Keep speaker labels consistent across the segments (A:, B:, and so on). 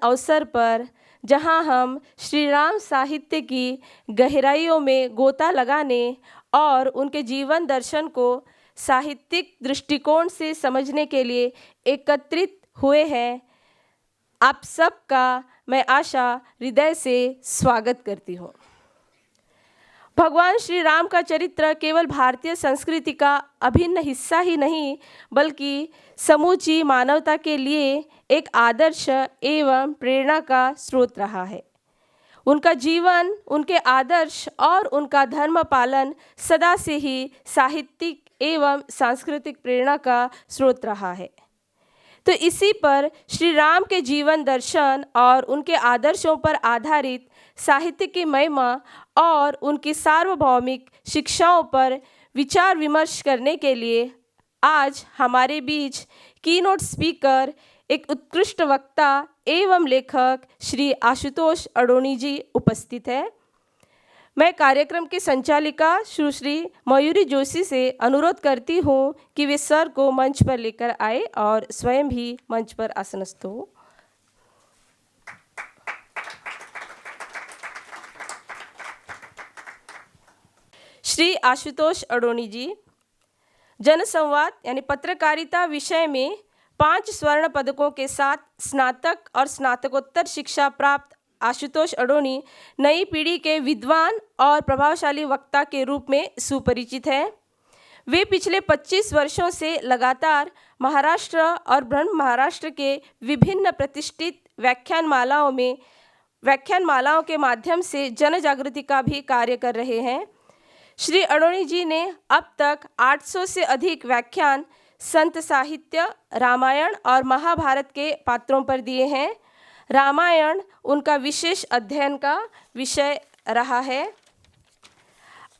A: अवसर पर जहां हम श्री राम साहित्य की गहराइयों में गोता लगाने और उनके जीवन दर्शन को साहित्यिक दृष्टिकोण से समझने के लिए एकत्रित हुए हैं, आप सबका मैं आशा हृदय से स्वागत करती हूँ। भगवान श्री राम का चरित्र केवल भारतीय संस्कृति का अभिन्न हिस्सा ही नहीं, बल्कि समूची मानवता के लिए एक आदर्श एवं प्रेरणा का स्रोत रहा है। उनका जीवन, उनके आदर्श और उनका धर्म पालन सदा से ही साहित्यिक एवं सांस्कृतिक प्रेरणा का स्रोत रहा है। तो इसी पर श्री राम के जीवन दर्शन और उनके आदर्शों पर आधारित साहित्य की महिमा और उनकी सार्वभौमिक शिक्षाओं पर विचार विमर्श करने के लिए आज हमारे बीच कीनोट स्पीकर, एक उत्कृष्ट वक्ता एवं लेखक श्री आशुतोष अडोणी जी उपस्थित है। मैं कार्यक्रम की संचालिका सुश्री मयूरी जोशी से अनुरोध करती हूँ कि वे सर को मंच पर लेकर आए और स्वयं भी मंच पर आसनस्थ हो। श्री आशुतोष अडोणी जी जनसंवाद यानी पत्रकारिता विषय में 5 स्वर्ण पदकों के साथ स्नातक और स्नातकोत्तर शिक्षा प्राप्त आशुतोष अडोणी नई पीढ़ी के विद्वान और प्रभावशाली वक्ता के रूप में सुपरिचित हैं। वे पिछले 25 वर्षों से लगातार महाराष्ट्र और ब्रह्म महाराष्ट्र के विभिन्न प्रतिष्ठित व्याख्यानमालाओं के माध्यम से जन जागृति का भी कार्य कर रहे हैं। श्री अडोणी जी ने अब तक 800 से अधिक व्याख्यान संत साहित्य, रामायण और महाभारत के पात्रों पर दिए हैं। रामायण उनका विशेष अध्ययन का विषय रहा है।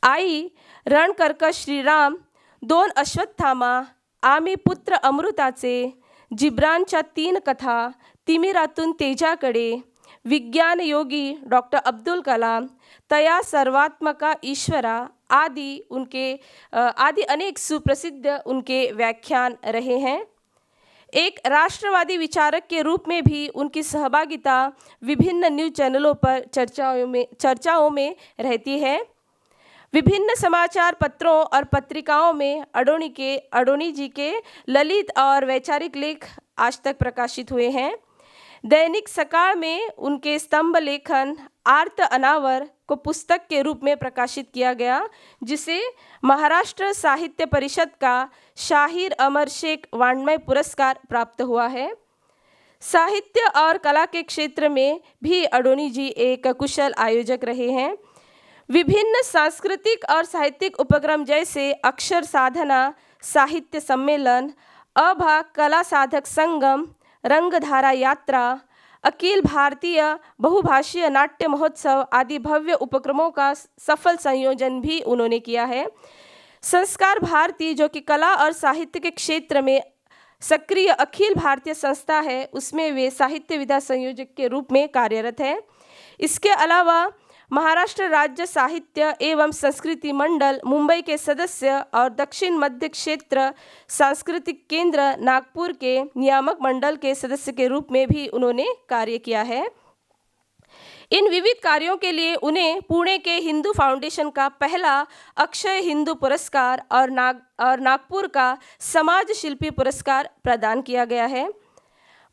A: आई रण कर्कश श्रीराम, 2 अश्वत्थामा, आम्ही पुत्र अमृताचे, जिब्रानच्या 3 कथा, तिमिरातून तेजाकडे, विज्ञान योगी डॉक्टर अब्दुल कलाम, तया सर्वात्मका ईश्वरा आदि अनेक सुप्रसिद्ध उनके व्याख्यान रहे हैं। एक राष्ट्रवादी विचारक के रूप में भी उनकी सहभागिता विभिन्न न्यूज़ चैनलों पर चर्चाओं में रहती है। विभिन्न समाचार पत्रों और पत्रिकाओं में अडोणी जी के ललित और वैचारिक लेख आज तक प्रकाशित हुए हैं। दैनिक सकाळ में उनके स्तंभ लेखन आर्त अनावर को पुस्तक के रूप में प्रकाशित किया गया, जिसे महाराष्ट्र साहित्य परिषद का शाहिर अमर शेख वाङ्मय पुरस्कार प्राप्त हुआ है। साहित्य और कला के क्षेत्र में भी अडोणी जी एक कुशल आयोजक रहे हैं। विभिन्न सांस्कृतिक और साहित्यिक उपक्रम जैसे अक्षर साधना साहित्य सम्मेलन, अभा कला साधक संगम, रंगधारा यात्रा, अखिल भारतीय बहुभाषीय नाट्य महोत्सव आदि भव्य उपक्रमों का सफल संयोजन भी उन्होंने किया है। संस्कार भारती, जो कि कला और साहित्य के क्षेत्र में सक्रिय अखिल भारतीय संस्था है, उसमें वे साहित्य विधा संयोजक के रूप में कार्यरत हैं। इसके अलावा महाराष्ट्र राज्य साहित्य एवं संस्कृति मंडल मुंबई के सदस्य और दक्षिण मध्य क्षेत्र सांस्कृतिक केंद्र नागपुर के नियामक मंडल के सदस्य के रूप में भी उन्होंने कार्य किया है। इन विविध कार्यों के लिए उन्हें पुणे के हिंदू फाउंडेशन का पहला अक्षय हिंदू पुरस्कार और नागपुर का समाज शिल्पी पुरस्कार प्रदान किया गया है।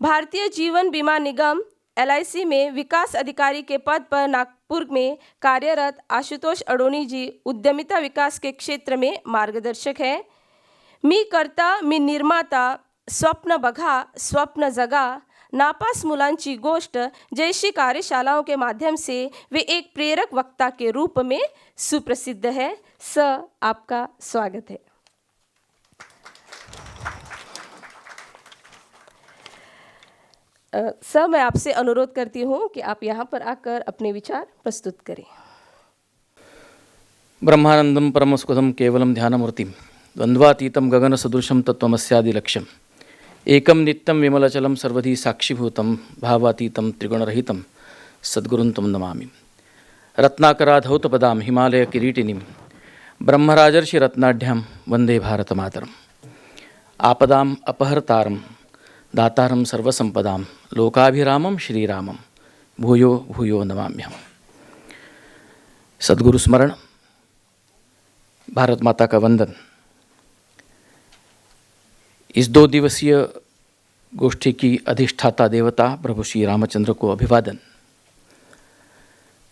A: भारतीय जीवन बीमा निगम LIC में विकास अधिकारी के पद पर नागपुर में कार्यरत आशुतोष अडोणी जी उद्यमिता विकास के क्षेत्र में मार्गदर्शक है। मी करता मी निर्माता, स्वप्न बघा स्वप्न जगा, नापास मुलांची गोष्ट जैसी कार्यशालाओं के माध्यम से वे एक प्रेरक वक्ता के रूप में सुप्रसिद्ध है। सर, आपका स्वागत है। सर, मैं आपसे अनुरोध करती हूँ कि आप यहाँ पर आकर अपने विचार प्रस्तुत करें।
B: ब्रह्मानंदम परमसुखदम केवलम ध्यानमूर्तिम द्वंद्वातीतम गगन सदृशम तत्वमस्यादि लक्ष्यम एकम नित्यम विमलचलम सर्वधि साक्षीभूतम भावातीतम त्रिगुणरहितम सद्गुरुं तम नमामि। रत्नाकराधौतपदां हिमालय किरीटिनीं ब्रह्मराजर्षि रत्नाढ्यां वंदे भारतमातरम्। आपदाम् अपहर्तारं दातारं सर्वसंपदां लोकाभिरामं श्रीरामं भूयो भूयो नमाम्यहम्। सद्गुरु स्मरण, भारत माता का वंदन। इस 2 दिवसीय गोष्ठी की अधिष्ठाता देवता प्रभु श्री रामचंद्र को अभिवादन।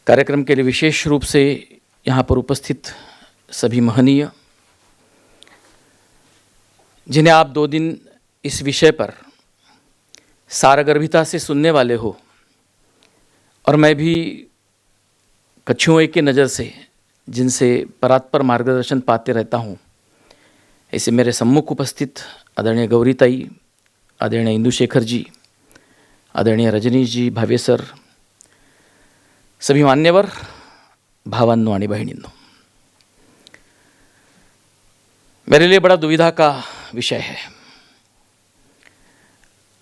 B: कार्यक्रम के लिए विशेष रूप से यहाँ पर उपस्थित सभी महनीय, जिन्हें आप 2 दिन इस विषय पर सारगर्भिता से सुनने वाले हो, और मैं भी कछुए की नज़र से जिनसे परात्पर मार्गदर्शन पाते रहता हूँ, ऐसे मेरे सम्मुख उपस्थित आदरणीय गौरीताई, आदरणीय इंदुशेखर जी, आदरणीय रजनीश जी, भावे सर, सभी मान्यवर भावांनो आणि बहिणींनो, मेरे लिए बड़ा दुविधा का विषय है।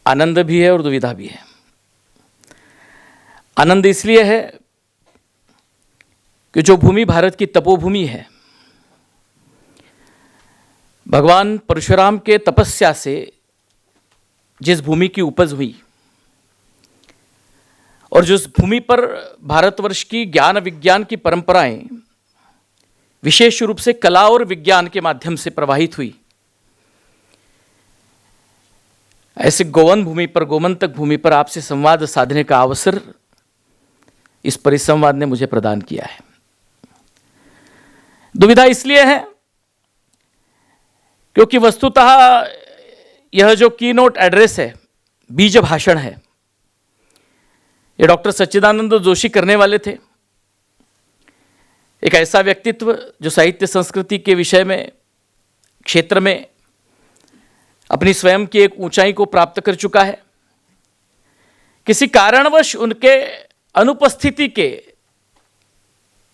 B: आनंद भी है और दुविधा भी है। आनंद इसलिए है कि जो भूमि भारत की तपोभूमि है, भगवान परशुराम के तपस्या से जिस भूमि की उपज हुई, और जिस भूमि पर भारतवर्ष की ज्ञान विज्ञान की परंपराएं विशेष रूप से कला और विज्ञान के माध्यम से प्रवाहित हुई, ऐसे गोवन भूमि पर, गोमंतक भूमि पर आपसे संवाद साधने का अवसर इस परिसंवाद ने मुझे प्रदान किया है। दुविधा इसलिए है क्योंकि वस्तुतः यह जो कीनोट एड्रेस है, बीज भाषण है, ये डॉक्टर सच्चिदानंद जोशी करने वाले थे। एक ऐसा व्यक्तित्व जो साहित्य संस्कृति के विषय में, क्षेत्र में अपनी स्वयं की एक ऊंचाई को प्राप्त कर चुका है। किसी कारणवश उनके अनुपस्थिति के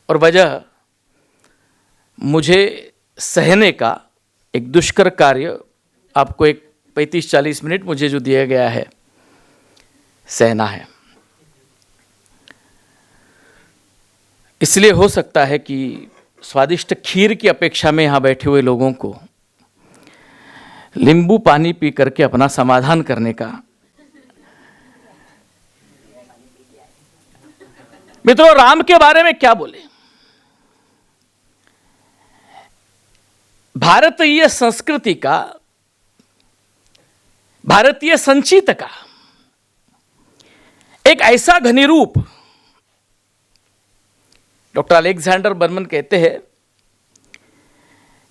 B: और वजह मुझे सहने का एक दुष्कर कार्य, आपको एक 35-40 मिनट मुझे जो दिया गया है, सहना है। इसलिए हो सकता है कि स्वादिष्ट खीर की अपेक्षा में यहाँ बैठे हुए लोगों को नींबू पानी पी करके अपना समाधान करने का। मित्रों, राम के बारे में क्या बोले? भारतीय संस्कृति का, भारतीय संचित का एक ऐसा घनीरूप, डॉक्टर अलेक्जेंडर बर्मन कहते हैं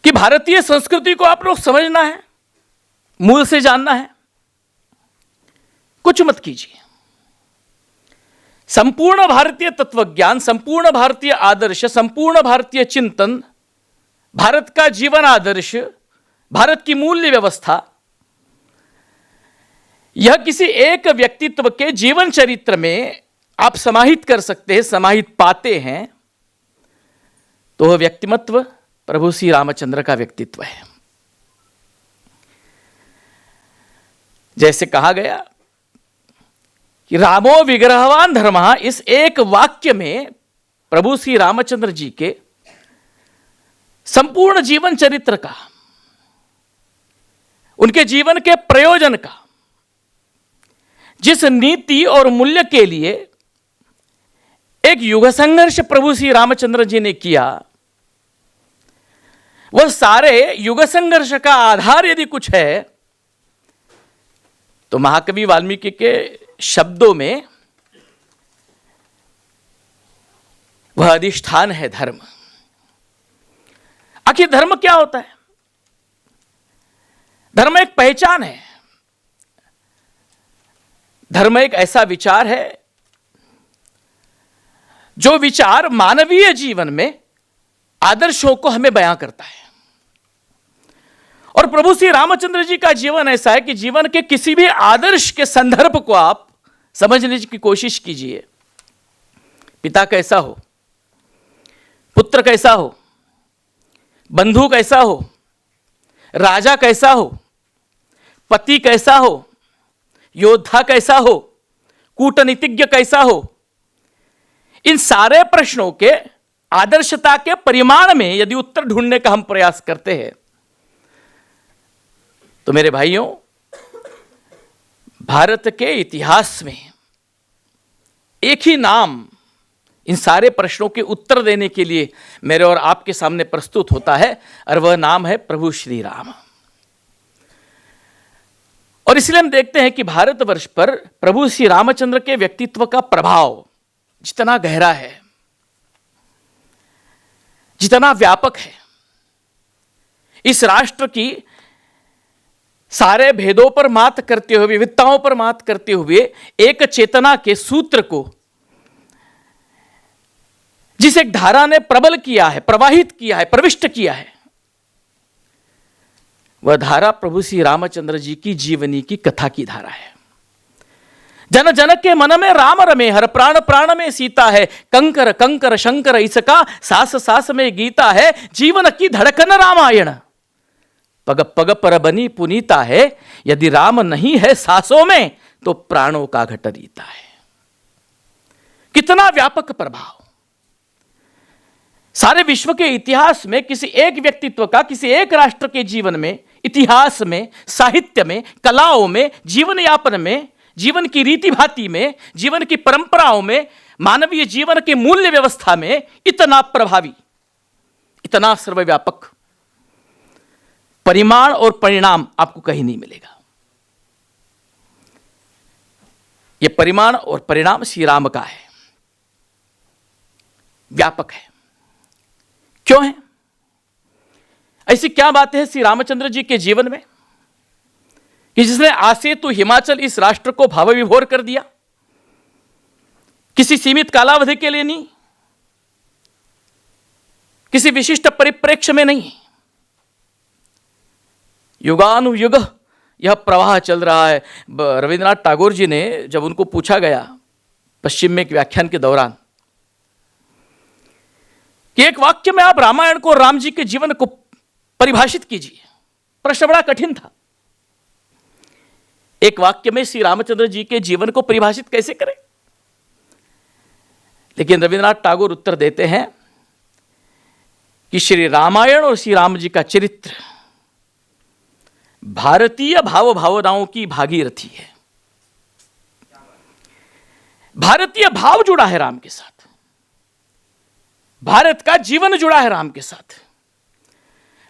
B: कि भारतीय संस्कृति को आप लोग समझना है, मूल से जानना है, कुछ मत कीजिए। संपूर्ण भारतीय तत्वज्ञान, संपूर्ण भारतीय आदर्श, संपूर्ण भारतीय चिंतन, भारत का जीवन आदर्श, भारत की मूल्य व्यवस्था, यह किसी एक व्यक्तित्व के जीवन चरित्र में आप समाहित कर सकते हैं, समाहित पाते हैं, तो वह व्यक्तिमत्व प्रभु श्री रामचंद्र का व्यक्तित्व है। जैसे कहा गया कि रामो विग्रहवान धर्मः, इस एक वाक्य में प्रभु श्री रामचंद्र जी के संपूर्ण जीवन चरित्र का, उनके जीवन के प्रयोजन का, जिस नीति और मूल्य के लिए एक युग संघर्ष प्रभु श्री रामचंद्र जी ने किया, वह सारे युग संघर्ष का आधार यदि कुछ है तो महाकवि वाल्मीकि के शब्दों में वह अधिष्ठान है धर्म। आखिर धर्म क्या होता है? धर्म एक पहचान है। धर्म एक ऐसा विचार है जो विचार मानवीय जीवन में आदर्शों को हमें बयां करता है। और प्रभु श्री रामचंद्र जी का जीवन ऐसा है कि जीवन के किसी भी आदर्श के संदर्भ को आप समझने की कोशिश कीजिए। पिता कैसा हो, पुत्र कैसा हो, बंधु कैसा हो, राजा कैसा हो, पति कैसा हो, योद्धा कैसा हो, कूटनीतिज्ञ कैसा हो, इन सारे प्रश्नों के आदर्शता के परिमाण में यदि उत्तर ढूंढने का हम प्रयास करते हैं तो मेरे भाइयों, भारत के इतिहास में एक ही नाम इन सारे प्रश्नों के उत्तर देने के लिए मेरे और आपके सामने प्रस्तुत होता है, और वह नाम है प्रभु श्री राम। और इसलिए हम देखते हैं कि भारतवर्ष पर प्रभु श्री रामचंद्र के व्यक्तित्व का प्रभाव जितना गहरा है, जितना व्यापक है, इस राष्ट्र की सारे भेदों पर मात करते हुए, विविधताओं पर मात करते हुए एक चेतना के सूत्र को जिस एक धारा ने प्रबल किया है, प्रवाहित किया है, प्रविष्ट किया है, वह धारा प्रभु श्री रामचंद्र जी की जीवनी की कथा की धारा है। जन जन के मन में राम रमे, हर प्राण प्राण में सीता है, कंकर कंकर शंकर इसका, सास सास में गीता है, जीवन की धड़कन रामायण, पग पग पर बनी पुनीता है, यदि राम नहीं है सांसों में तो प्राणों का घट रीता है। कितना व्यापक प्रभाव सारे विश्व के इतिहास में किसी एक व्यक्तित्व का, किसी एक राष्ट्र के जीवन में, इतिहास में, साहित्य में, कलाओं में, जीवन यापन में, जीवन की रीति भाति में, जीवन की परंपराओं में, मानवीय जीवन के मूल्य व्यवस्था में इतना प्रभावी, इतना सर्वव्यापक परिमाण और परिणाम आपको कहीं नहीं मिलेगा। यह परिमाण और परिणाम श्री राम का है, व्यापक है। क्यों है? ऐसी क्या बातें हैं श्री रामचंद्र जी के जीवन में कि जिसने आसेतु हिमाचल इस राष्ट्र को भाव विभोर कर दिया? किसी सीमित कालावधि के लिए नहीं, किसी विशिष्ट परिप्रेक्ष्य में नहीं, युगानुयुग यह प्रवाह चल रहा है। रविंद्रनाथ टैगोर जी ने जब उनको पूछा गया पश्चिम में एक व्याख्यान के दौरान कि एक वाक्य में आप रामायण को, राम जी के जीवन को परिभाषित कीजिए, प्रश्न बड़ा कठिन था। एक वाक्य में श्री रामचंद्र जी के जीवन को परिभाषित कैसे करें? लेकिन रविंद्रनाथ टैगोर उत्तर देते हैं कि श्री रामायण और श्री राम जी का चरित्र भारतीय भाव भावनाओं की भागीरथी है। भारतीय भाव जुड़ा है राम के साथ, भारत का जीवन जुड़ा है राम के साथ,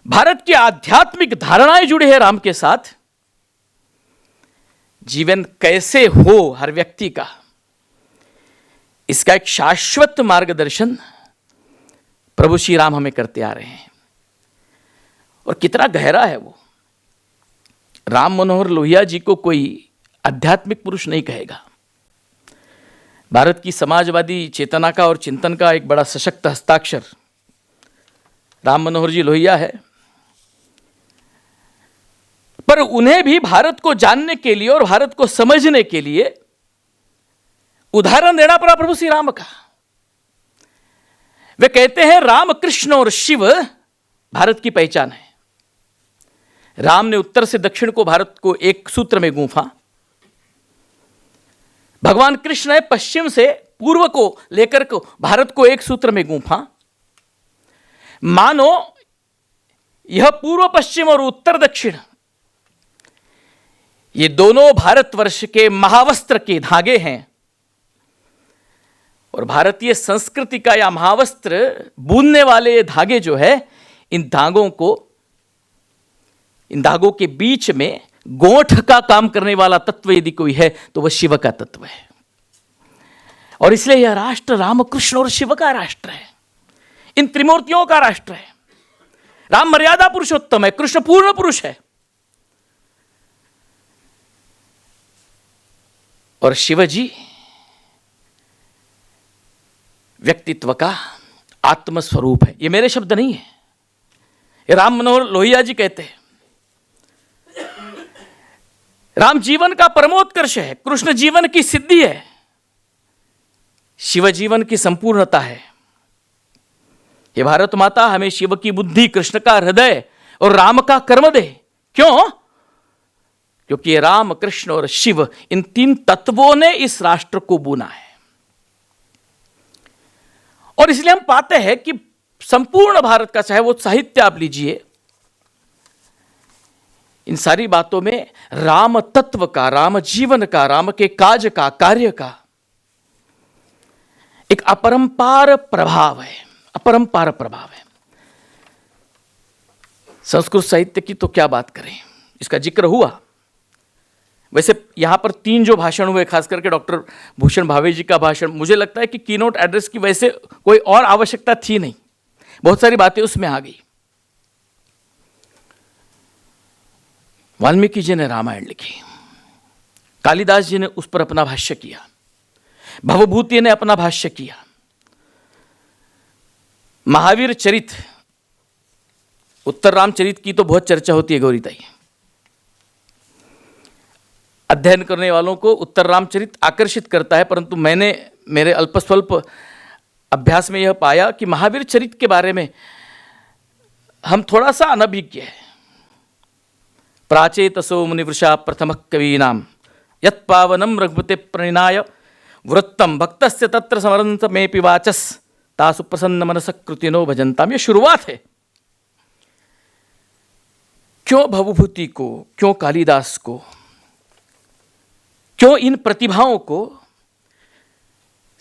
B: भारत की आध्यात्मिक धारणाएं जुड़ी है राम के साथ। जीवन कैसे हो हर व्यक्ति का, इसका एक शाश्वत मार्गदर्शन प्रभु श्री राम हमें करते आ रहे हैं। और कितना गहरा है वो। राम मनोहर लोहिया जी को कोई आध्यात्मिक पुरुष नहीं कहेगा। भारत की समाजवादी चेतना का और चिंतन का एक बड़ा सशक्त हस्ताक्षर राम मनोहर जी लोहिया है, पर उन्हें भी भारत को जानने के लिए और भारत को समझने के लिए उदाहरण देना पड़ा प्रभु श्री राम का। वे कहते हैं राम, कृष्ण और शिव भारत की पहचान है। राम ने उत्तर से दक्षिण को भारत को एक सूत्र में गूंथा, भगवान कृष्ण ने पश्चिम से पूर्व को लेकर को भारत को एक सूत्र में गूंथा। मानो यह पूर्व पश्चिम और उत्तर दक्षिण, ये दोनों भारतवर्ष के महावस्त्र के धागे हैं, और भारतीय संस्कृति का यह महावस्त्र बुनने वाले धागे जो है, इन धागों के बीच में गोंठ का काम करने वाला तत्व यदि कोई है तो वह शिव का तत्व है। और इसलिए यह राष्ट्र राम, कृष्ण और शिव का राष्ट्र है, इन त्रिमूर्तियों का राष्ट्र है। राम मर्यादा पुरुषोत्तम है, कृष्ण पूर्ण पुरुष है, और शिवजी व्यक्तित्व का आत्मस्वरूप है। ये मेरे शब्द नहीं है, ये राम मनोहर लोहिया जी कहते हैं। राम जीवन का परमोत्कर्ष है, कृष्ण जीवन की सिद्धि है, शिव जीवन की संपूर्णता है। ये भारत माता हमें शिव की बुद्धि, कृष्ण का हृदय और राम का कर्म दे। क्यों? क्योंकि ये राम, कृष्ण और शिव, इन तीन तत्वों ने इस राष्ट्र को बुना है। और इसलिए हम पाते हैं कि संपूर्ण भारत का, चाहे वो साहित्य आप लीजिए इन सारी बातों में राम तत्व का, राम जीवन का, राम के काज का, कार्य का एक अपरंपार प्रभाव है, अपरंपार प्रभाव है। संस्कृत साहित्य की तो क्या बात करें, इसका जिक्र हुआ। वैसे यहां पर 3 जो भाषण हुए, खास करके डॉक्टर भूषण भावे जी का भाषण, मुझे लगता है कि कीनोट एड्रेस की वैसे कोई और आवश्यकता थी नहीं, बहुत सारी बातें उसमें आ गई। वाल्मीकि जी ने रामायण लिखी, कालिदास जी ने उस पर अपना भाष्य किया, भवभूति ने अपना भाष्य किया, महावीर चरित, उत्तर रामचरित की तो बहुत चर्चा होती है गौरीताई। अध्ययन करने वालों को उत्तर रामचरित आकर्षित करता है, परंतु मैंने मेरे अल्पस्वल्प अभ्यास में यह पाया कि महावीर चरित के बारे में हम थोड़ा सा अनभिज्ञ है। प्राचेतसो मुनिवृषा प्रथम कवीनाम यत्पावनम रघुपते प्रणिनाय वृत्तम भक्तस्य तत्र समरंत में पिवाचस तासु प्रसन्न मनस कृतिनो भजंताम। ये शुरुआत है। क्यों भवभूति को, क्यों कालिदास को, क्यों इन प्रतिभाओं को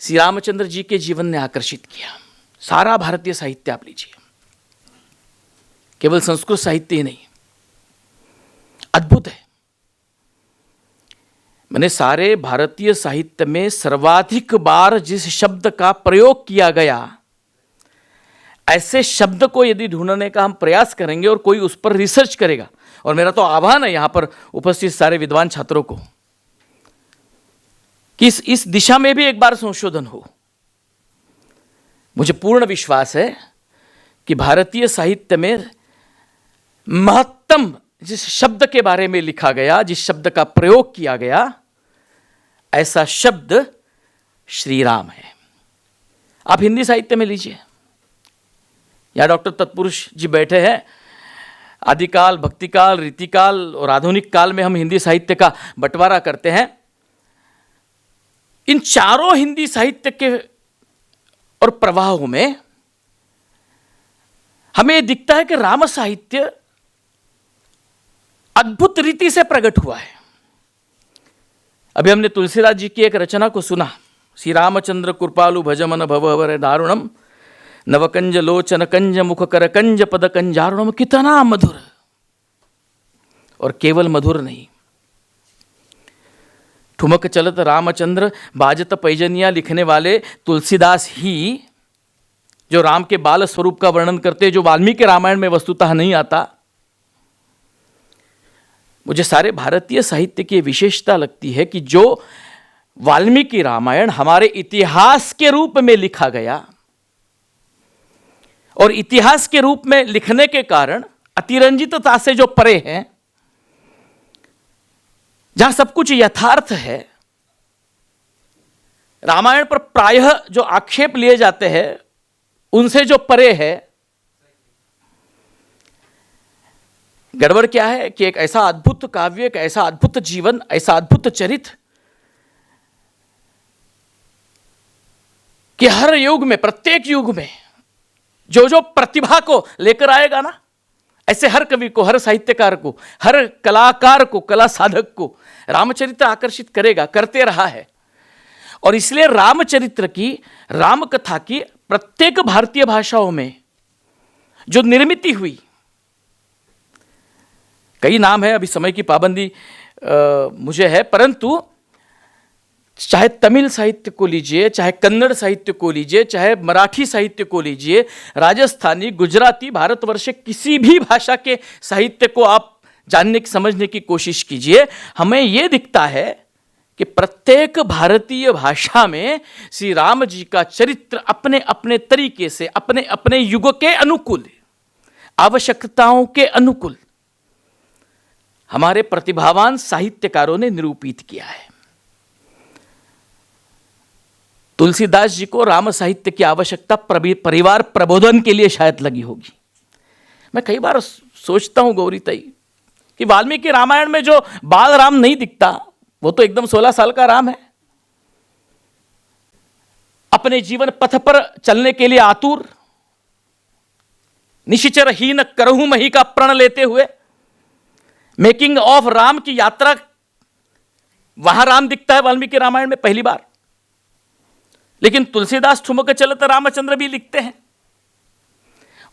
B: श्री रामचंद्र जी के जीवन ने आकर्षित किया? सारा भारतीय साहित्य आप लीजिए, केवल संस्कृत साहित्य ही नहीं, अद्भुत है। मैंने सारे भारतीय साहित्य में सर्वाधिक बार जिस शब्द का प्रयोग किया गया, ऐसे शब्द को यदि ढूंढने का हम प्रयास करेंगे और कोई उस पर रिसर्च करेगा, और मेरा तो आह्वान है यहां पर उपस्थित सारे विद्वान छात्रों को कि इस दिशा में भी एक बार संशोधन हो। मुझे पूर्ण विश्वास है कि भारतीय साहित्य में महत्तम जिस शब्द के बारे में लिखा गया, जिस शब्द का प्रयोग किया गया, ऐसा शब्द श्री राम है। आप हिंदी साहित्य में लीजिए, यहां डॉक्टर तत्पुरुष जी बैठे हैं। आदिकाल, भक्तिकाल, रीतिकाल और आधुनिक काल में हम हिंदी साहित्य का बंटवारा करते हैं। इन चारों हिंदी साहित्य के और प्रवाहों में हमें दिखता है कि राम साहित्य अद्भुत रीति से प्रकट हुआ है। अभी हमने तुलसीदास जी की एक रचना को सुना, श्री रामचंद्र कृपालु भजमन भवहर दारुणम नवकंज लोचन कंज मुख कर कंज पद कंजारुणम। कितना मधुर, और केवल मधुर नहीं, ठुमक चलत रामचंद्र बाजत पैजनिया लिखने वाले तुलसीदास ही जो राम के बाल स्वरूप का वर्णन करते, जो वाल्मीकि रामायण में वस्तुतः नहीं आता। मुझे सारे भारतीय साहित्य की विशेषता लगती है कि जो वाल्मीकि रामायण हमारे इतिहास के रूप में लिखा गया, और इतिहास के रूप में लिखने के कारण अतिरंजितता से जो परे हैं, जहां सब कुछ यथार्थ है, रामायण पर प्रायः जो आक्षेप लिए जाते हैं उनसे जो परे है। गड़बड़ क्या है कि एक ऐसा अद्भुत काव्य, एक ऐसा अद्भुत जीवन, ऐसा अद्भुत चरित्र कि हर युग में, प्रत्येक युग में जो जो प्रतिभा को लेकर आएगा ना, ऐसे हर कवि को, हर साहित्यकार को, हर कलाकार को, कला साधक को रामचरित्र आकर्षित करेगा, करते रहा है। और इसलिए रामचरित्र की, राम कथा की प्रत्येक भारतीय भाषाओं में जो निर्मिति हुई, कई नाम है, अभी समय की पाबंदी मुझे है, परंतु चाहे तमिल साहित्य को लीजिए, चाहे कन्नड़ साहित्य को लीजिए, चाहे मराठी साहित्य को लीजिए, राजस्थानी, गुजराती, भारतवर्ष किसी भी भाषा के साहित्य को आप जानने की, समझने की कोशिश कीजिए, हमें यह दिखता है कि प्रत्येक भारतीय भाषा में श्री राम जी का चरित्र अपने अपने तरीके से, अपने अपने युग के अनुकूल, आवश्यकताओं के अनुकूल हमारे प्रतिभावान साहित्यकारों ने निरूपित किया है। तुलसीदास जी को राम साहित्य की आवश्यकता परिवार प्रबोधन के लिए शायद लगी होगी। मैं कई बार सोचता हूं गौरीताई कि वाल्मीकि रामायण में जो बाल राम नहीं दिखता, वो तो एकदम 16 साल का राम है, अपने जीवन पथ पर चलने के लिए आतुर, निशिचर हीन करहु मही का प्रण लेते हुए मेकिंग ऑफ राम की यात्रा, वहां राम दिखता है वाल्मीकि रामायण में पहली बार, लेकिन तुलसीदास ठुमक चलत रामचंद्र भी लिखते हैं।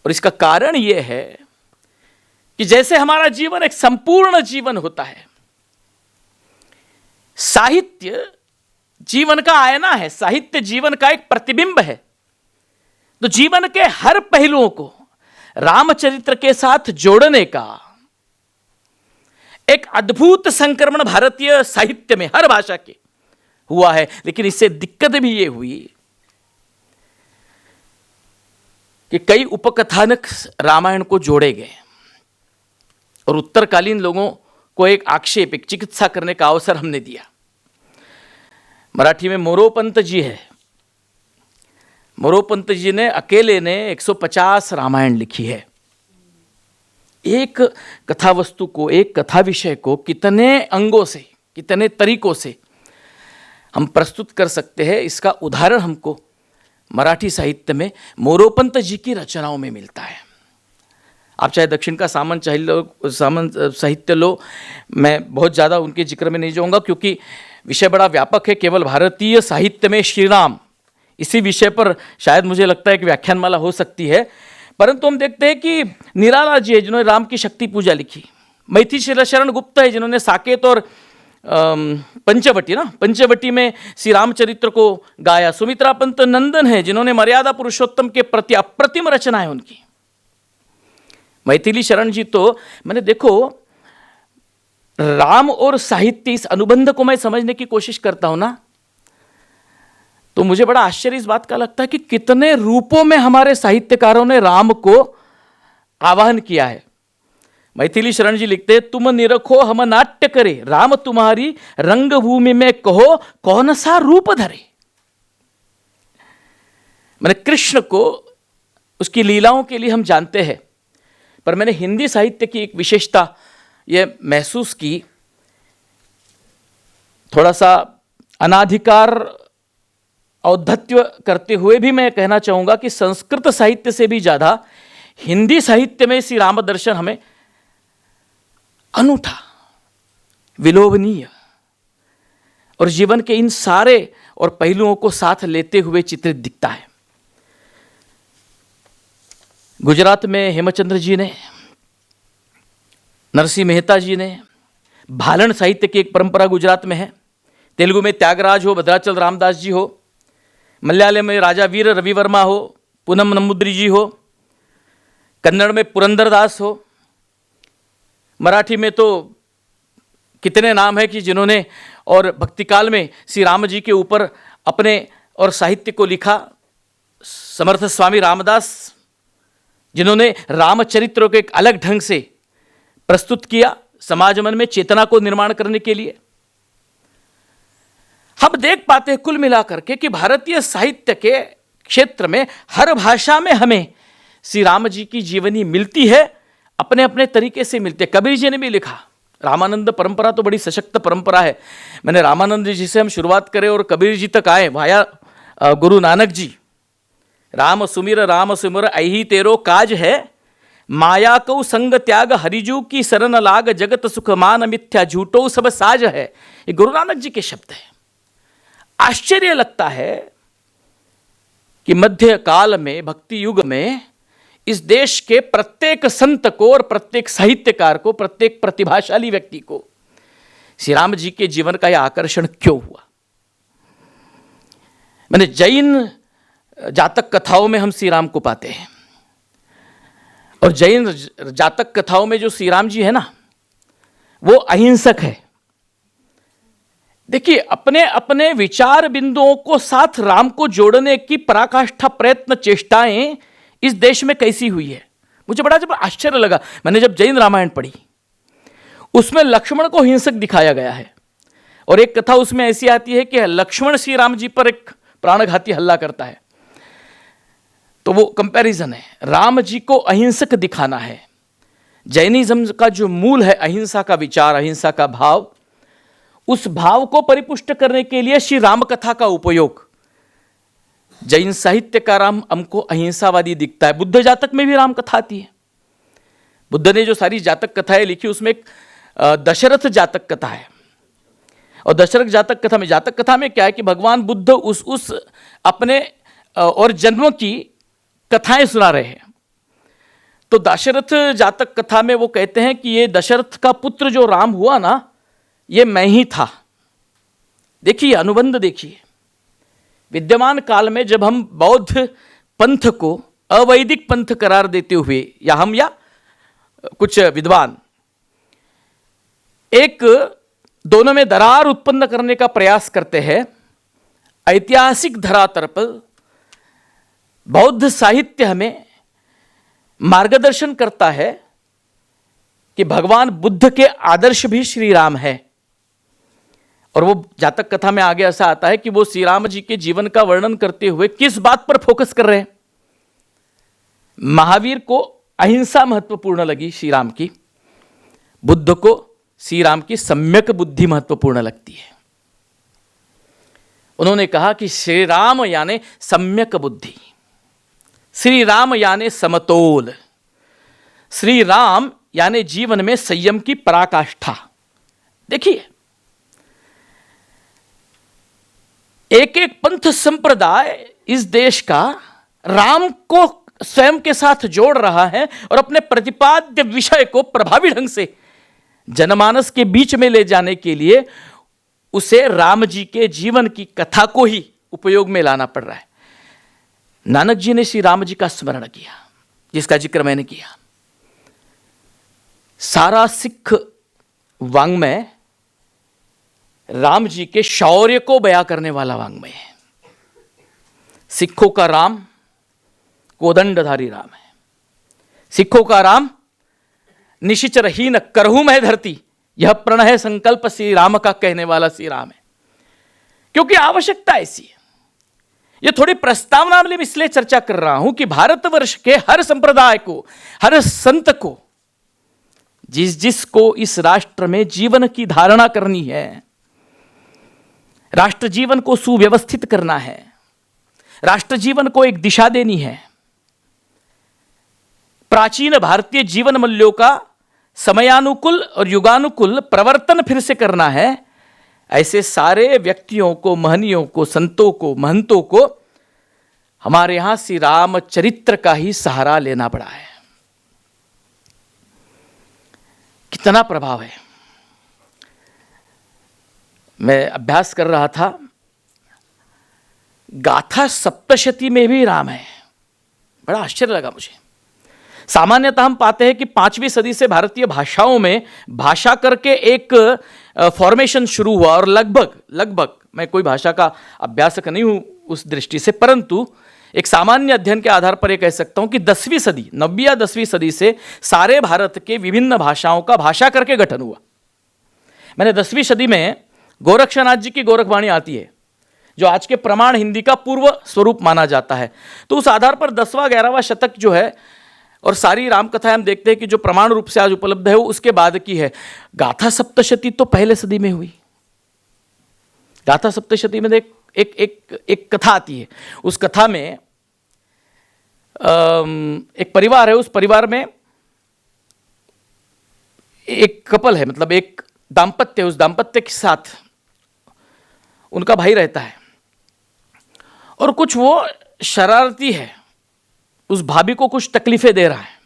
B: और इसका कारण यह है कि जैसे हमारा जीवन एक संपूर्ण जीवन होता है, साहित्य जीवन का आईना है, साहित्य जीवन का एक प्रतिबिंब है। तो जीवन के हर पहलुओं को रामचरित्र के साथ जोड़ने का एक अद्भुत संक्रमण भारतीय साहित्य में हर भाषा के हुआ है। लेकिन इससे दिक्कत भी ये हुई कि कई उपकथानक रामायण को जोड़े गए और उत्तरकालीन लोगों को एक आक्षेप, एक चिकित्सा करने का अवसर हमने दिया। मराठी में मोरोपंत जी है, मोरोपंत जी ने अकेले ने 150 रामायण लिखी है। एक कथा वस्तु को, एक कथा विषय को कितने अंगों से, कितने तरीकों से हम प्रस्तुत कर सकते हैं, इसका उदाहरण हमको मराठी साहित्य में मोरोपंत जी की रचनाओं में मिलता है। आप चाहे दक्षिण का सामंत साहित्य लो, मैं बहुत ज़्यादा उनके जिक्र में नहीं जाऊँगा क्योंकि विषय बड़ा व्यापक है। केवल भारतीय साहित्य में श्री राम, इसी विषय पर शायद मुझे लगता है कि व्याख्यानमाला हो सकती है। परंतु हम देखते हैं कि निराला जी है जिन्होंने राम की शक्ति पूजा लिखी, मैथिली शरण गुप्त है जिन्होंने साकेत और पंचवटी में श्री रामचरित्र को गाया, सुमित्रा पंत नंदन है जिन्होंने मर्यादा पुरुषोत्तम के प्रति अप्रतिम रचना है उनकी। मैथिली शरण जी तो, मैंने देखो राम और साहित्य, इस अनुबंध को मैं समझने की कोशिश करता हूं ना, तो मुझे बड़ा आश्चर्य इस बात का लगता है कि कितने रूपों में हमारे साहित्यकारों ने राम को आवाहन किया है। मैथिली शरण जी लिखते हैं, तुम निरखो हम नाट्य करे, राम तुम्हारी रंगभूमि में कहो कौन सा रूप धरे। मैंने कृष्ण को उसकी लीलाओं के लिए हम जानते हैं, पर मैंने हिंदी साहित्य की एक विशेषता यह महसूस की, थोड़ा सा अनाधिकार औद्धत्य करते हुए भी मैं कहना चाहूंगा कि संस्कृत साहित्य से भी ज्यादा हिंदी साहित्य में श्री राम दर्शन हमें अनूठा, विलोभनीय और जीवन के इन सारे और पहलुओं को साथ लेते हुए चित्रित दिखता है। गुजरात में हेमचंद्र जी ने, नरसिंह मेहता जी ने, भालन साहित्य की एक परंपरा गुजरात में है। तेलुगु में त्यागराज हो, भद्राचल रामदास जी हो, मलयालम में राजा वीर रवि वर्मा हो, पूनम नंबूद्री जी हो, कन्नड़ में पुरंदरदास हो, मराठी में तो कितने नाम है कि जिन्होंने और भक्तिकाल में श्री राम जी के ऊपर अपने और साहित्य को लिखा। समर्थ स्वामी रामदास जिन्होंने रामचरित्र को एक अलग ढंग से प्रस्तुत किया समाज मन में चेतना को निर्माण करने के लिए। हम देख पाते हैं कुल मिलाकर के कि भारतीय साहित्य के क्षेत्र में हर भाषा में हमें श्री राम जी की जीवनी मिलती है, अपने अपने तरीके से मिलते। कबीर जी ने भी लिखा, रामानंद परंपरा तो बड़ी सशक्त परंपरा है। मैंने रामानंद जी से हम शुरुआत करें और कबीर जी तक आए वाया गुरु नानक जी। राम सुमिर अहि तेरो काज है, माया को संग त्याग हरिजू की शरण लाग, जगत सुख मान मिथ्या झूठो सब साज है। ये गुरु नानक जी के शब्द है। आश्चर्य लगता है कि मध्य काल में, भक्ति युग में इस देश के प्रत्येक संत को और प्रत्येक साहित्यकार को, प्रत्येक प्रतिभाशाली व्यक्ति को श्री राम जी के जीवन का यह आकर्षण क्यों हुआ। मैंने जैन जातक कथाओं में हम श्री राम को पाते हैं और जैन जातक कथाओं में जो श्री राम जी है ना, वो अहिंसक है। देखिए, अपने अपने विचार बिंदुओं को साथ राम को जोड़ने की पराकाष्ठा, प्रयत्न, चेष्टाएं इस देश में कैसी हुई है, मुझे बड़ा जब आश्चर्य लगा। मैंने जब जैन रामायण पढ़ी, उसमें लक्ष्मण को हिंसक दिखाया गया है और एक कथा उसमें ऐसी आती है कि लक्ष्मण श्री राम जी पर एक प्राणघाती हमला करता है। तो वो कंपैरिजन है, राम जी को अहिंसक दिखाना है। जैनिज्म का जो मूल है अहिंसा का विचार, अहिंसा का भाव, उस भाव को परिपुष्ट करने के लिए श्री राम कथा का उपयोग। जैन साहित्य का राम हमको अहिंसावादी दिखता है। बुद्ध जातक में भी राम कथा आती है। बुद्ध ने जो सारी जातक कथाएं लिखी उसमें एक दशरथ जातक कथा है। और दशरथ जातक कथा में क्या है कि भगवान बुद्ध उस अपने और जन्मों की कथाएं सुना रहे हैं। तो दशरथ जातक कथा में वो कहते हैं कि ये दशरथ का पुत्र जो राम हुआ ना, ये मैं ही था। देखिए अनुबंध, देखिए विद्यमान काल में जब हम बौद्ध पंथ को अवैदिक पंथ करार देते हुए, या हम या कुछ विद्वान एक दोनों में दरार उत्पन्न करने का प्रयास करते हैं, ऐतिहासिक धरातल पर बौद्ध साहित्य हमें मार्गदर्शन करता है कि भगवान बुद्ध के आदर्श भी श्री राम है। और वो जातक कथा में आगे ऐसा आता है कि वो श्री राम जी के जीवन का वर्णन करते हुए किस बात पर फोकस कर रहे हैं। महावीर को अहिंसा महत्वपूर्ण लगी श्री राम की, बुद्ध को श्री राम की सम्यक बुद्धि महत्वपूर्ण लगती है। उन्होंने कहा कि श्री राम यानी सम्यक बुद्धि, श्री राम यानी समतोल, श्री राम यानी जीवन में संयम की पराकाष्ठा। देखिए एक एक पंथ संप्रदाय इस देश का राम को स्वयं के साथ जोड़ रहा है और अपने प्रतिपाद्य विषय को प्रभावी ढंग से जनमानस के बीच में ले जाने के लिए उसे राम जी के जीवन की कथा को ही उपयोग में लाना पड़ रहा है। नानक जी ने श्री राम जी का स्मरण किया, जिसका जिक्र मैंने किया। सारा सिख वांग्मय राम जी के शौर्य को बयां करने वाला वांग्मय है। सिखों का राम कोदंडधारी राम है। सिखों का राम निशिचरहीन करहूं मैं धरती, यह प्रण है संकल्प श्री राम का कहने वाला श्री राम है। क्योंकि आवश्यकता ऐसी है। यह थोड़ी प्रस्तावना में इसलिए चर्चा कर रहा हूं कि भारतवर्ष के हर संप्रदाय को, हर संत को, जिसको इस राष्ट्र में जीवन की धारणा करनी है, राष्ट्र जीवन को सुव्यवस्थित करना है, राष्ट्र जीवन को एक दिशा देनी है, प्राचीन भारतीय जीवन मूल्यों का समयानुकूल और युगानुकूल प्रवर्तन फिर से करना है, ऐसे सारे व्यक्तियों को, महनियों को, संतों को, महंतों को हमारे यहां श्री रामचरित्र का ही सहारा लेना पड़ा है। कितना प्रभाव है। मैं अभ्यास कर रहा था, गाथा सप्तशती में भी राम है। बड़ा आश्चर्य लगा मुझे। सामान्यतः हम पाते हैं कि 5वीं सदी से भारतीय भाषाओं में भाषा करके एक फॉर्मेशन शुरू हुआ, और लगभग मैं कोई भाषा का अभ्यासक नहीं हूं उस दृष्टि से, परंतु एक सामान्य अध्ययन के आधार पर यह कह सकता हूं कि 10वीं सदी, 9वीं या 10वीं सदी से सारे भारत के विभिन्न भाषाओं का भाषा करके गठन हुआ। मैंने 10वीं सदी में गोरक्षनाथ जी की गोरखवाणी आती है, जो आज के प्रमाण हिंदी का पूर्व स्वरूप माना जाता है। तो उस आधार पर 10वां 11वां शतक जो है, और सारी रामकथाएं हम देखते हैं कि जो प्रमाण रूप से आज उपलब्ध है वो उसके बाद की है। गाथा सप्तशती तो पहले सदी में हुई। गाथा सप्तशती में एक कथा आती है। उस कथा में एक परिवार है, उस परिवार में एक कपल है, मतलब एक दाम्पत्य, उस दाम्पत्य के साथ उनका भाई रहता है, और कुछ वो शरारती है, उस भाभी को कुछ तकलीफें दे रहा है।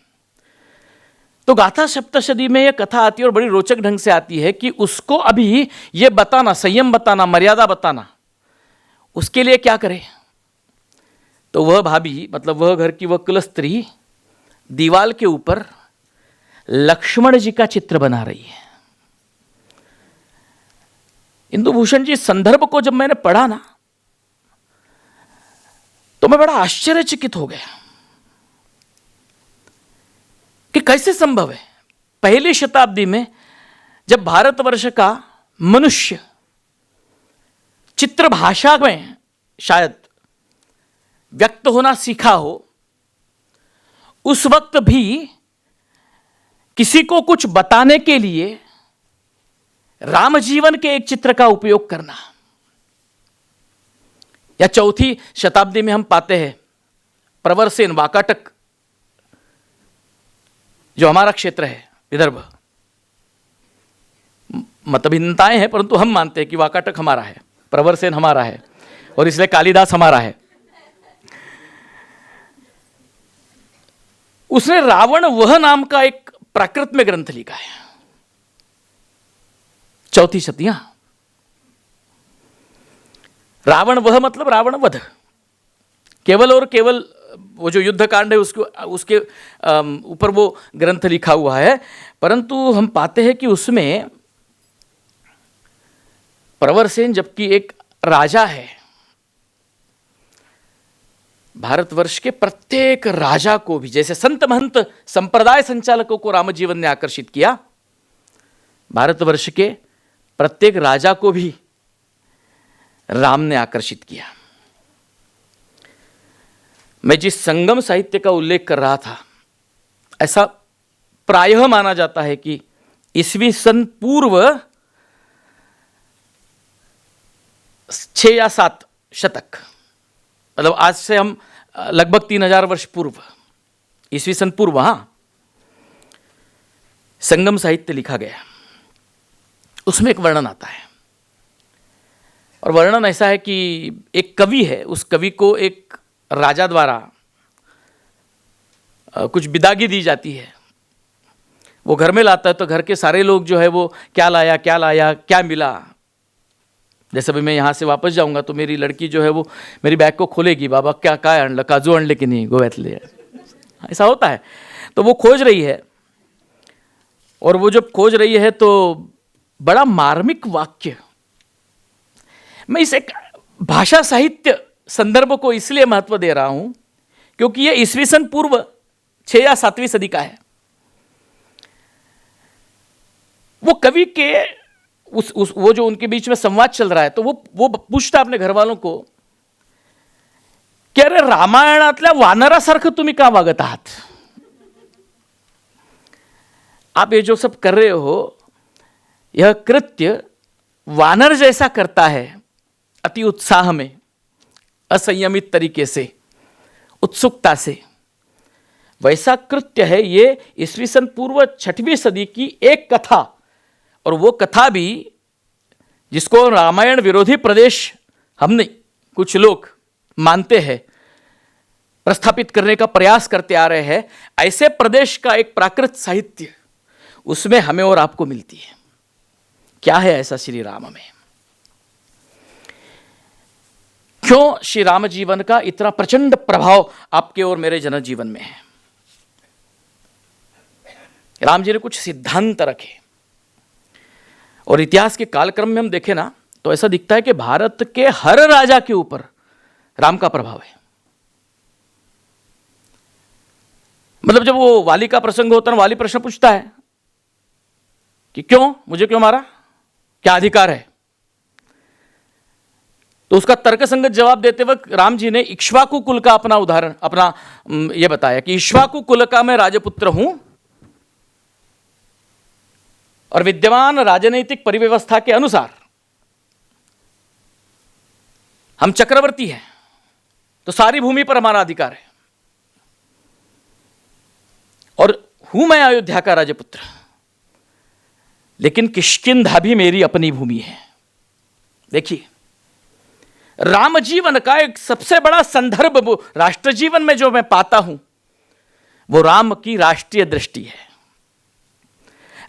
B: तो गाथा सप्तशती में यह कथा आती है और बड़ी रोचक ढंग से आती है कि उसको अभी ये बताना, संयम बताना, मर्यादा बताना, उसके लिए क्या करे। तो वह भाभी, मतलब वह घर की वह कुलस्त्री, दीवाल के ऊपर लक्ष्मण जी का चित्र बना रही है। इंदुभूषण जी, संदर्भ को जब मैंने पढ़ा ना, तो मैं बड़ा आश्चर्यचकित हो गया कि कैसे संभव है पहली शताब्दी में, जब भारतवर्ष का मनुष्य चित्र भाषा में शायद व्यक्त होना सीखा हो, उस वक्त भी किसी को कुछ बताने के लिए राम जीवन के एक चित्र का उपयोग करना। या 4वीं शताब्दी में हम पाते हैं प्रवरसेन, वाकाटक, जो हमारा क्षेत्र है विदर्भ, मतभिन्नताएं हैं, परंतु हम मानते हैं कि वाकाटक हमारा है, प्रवरसेन हमारा है और इसलिए कालिदास हमारा है। उसने रावण वह नाम का एक प्राकृत में ग्रंथ लिखा है, 4 शतियां। रावण वह मतलब रावण वध, केवल और केवल वो जो युद्ध कांड है उसके ऊपर वो ग्रंथ लिखा हुआ है। परंतु हम पाते हैं कि उसमें प्रवरसेन जबकि एक राजा है, भारतवर्ष के प्रत्येक राजा को भी, जैसे संत महंत संप्रदाय संचालकों को रामजीवन ने आकर्षित किया, भारतवर्ष के प्रत्येक राजा को भी राम ने आकर्षित किया। मैं जिस संगम साहित्य का उल्लेख कर रहा था, ऐसा प्रायः माना जाता है कि ईस्वी सन पूर्व 6 या 7 शतक, मतलब आज से हम लगभग 3000 वर्ष पूर्व, ईस्वी सन पूर्व, संगम साहित्य लिखा गया। उसमें एक वर्णन आता है और वर्णन ऐसा है कि एक कवि है, उस कवि को एक राजा द्वारा कुछ बिदागी दी जाती है। वो घर में लाता है तो घर के सारे लोग जो है वो क्या लाया क्या लाया क्या मिला, जैसे भी मैं यहाँ से वापस जाऊँगा तो मेरी लड़की जो है वो मेरी बैग को खोलेगी, बाबा क्या काय आणलं, काजू आणले की नहीं, गोव्यातले, ऐसा होता है। तो वो खोज रही है और वो जब खोज रही है तो बड़ा मार्मिक वाक्य, मैं इस एक भाषा साहित्य संदर्भ को इसलिए महत्व दे रहा हूं क्योंकि ये ईस्वी सन पूर्व 6 या 7वीं सदी का है। वो कवि के वो जो उनके बीच में संवाद चल रहा है तो वो पूछता अपने घर वालों को कि अरे रामायणातल्या वानरासारखं तुम्ही का वागत आहात, आप ये जो सब कर रहे हो यह कृत्य वानर जैसा करता है, अति उत्साह में, असंयमित तरीके से, उत्सुकता से, वैसा कृत्य है। ये ईस्वी सन पूर्व 6वीं सदी की एक कथा, और वो कथा भी जिसको रामायण विरोधी प्रदेश हमने कुछ लोग मानते हैं, प्रस्थापित करने का प्रयास करते आ रहे हैं, ऐसे प्रदेश का एक प्राकृत साहित्य उसमें हमें और आपको मिलती है। क्या है ऐसा श्री राम में? क्यों श्री राम जीवन का इतना प्रचंड प्रभाव आपके और मेरे जन जीवन में है? राम जी ने कुछ सिद्धांत रखे और इतिहास के कालक्रम में हम देखें ना तो ऐसा दिखता है कि भारत के हर राजा के ऊपर राम का प्रभाव है। मतलब जब वो वाली का प्रसंग होता है, वाली प्रश्न पूछता है कि क्यों, मुझे क्यों मारा, क्या अधिकार है, तो उसका तर्कसंगत जवाब देते वक्त राम जी ने इक्ष्वाकु कुल का अपना उदाहरण, अपना यह बताया कि इक्ष्वाकु कुल का मैं राजपुत्र हूं और विद्यमान राजनीतिक परिव्यवस्था के अनुसार हम चक्रवर्ती हैं तो सारी भूमि पर हमारा अधिकार है, और हूं मैं अयोध्या का राजपुत्र, लेकिन किष्किंधा भी मेरी अपनी भूमि है। देखिए, राम जीवन का एक सबसे बड़ा संदर्भ वो राष्ट्र जीवन में जो मैं पाता हूं वो राम की राष्ट्रीय दृष्टि है।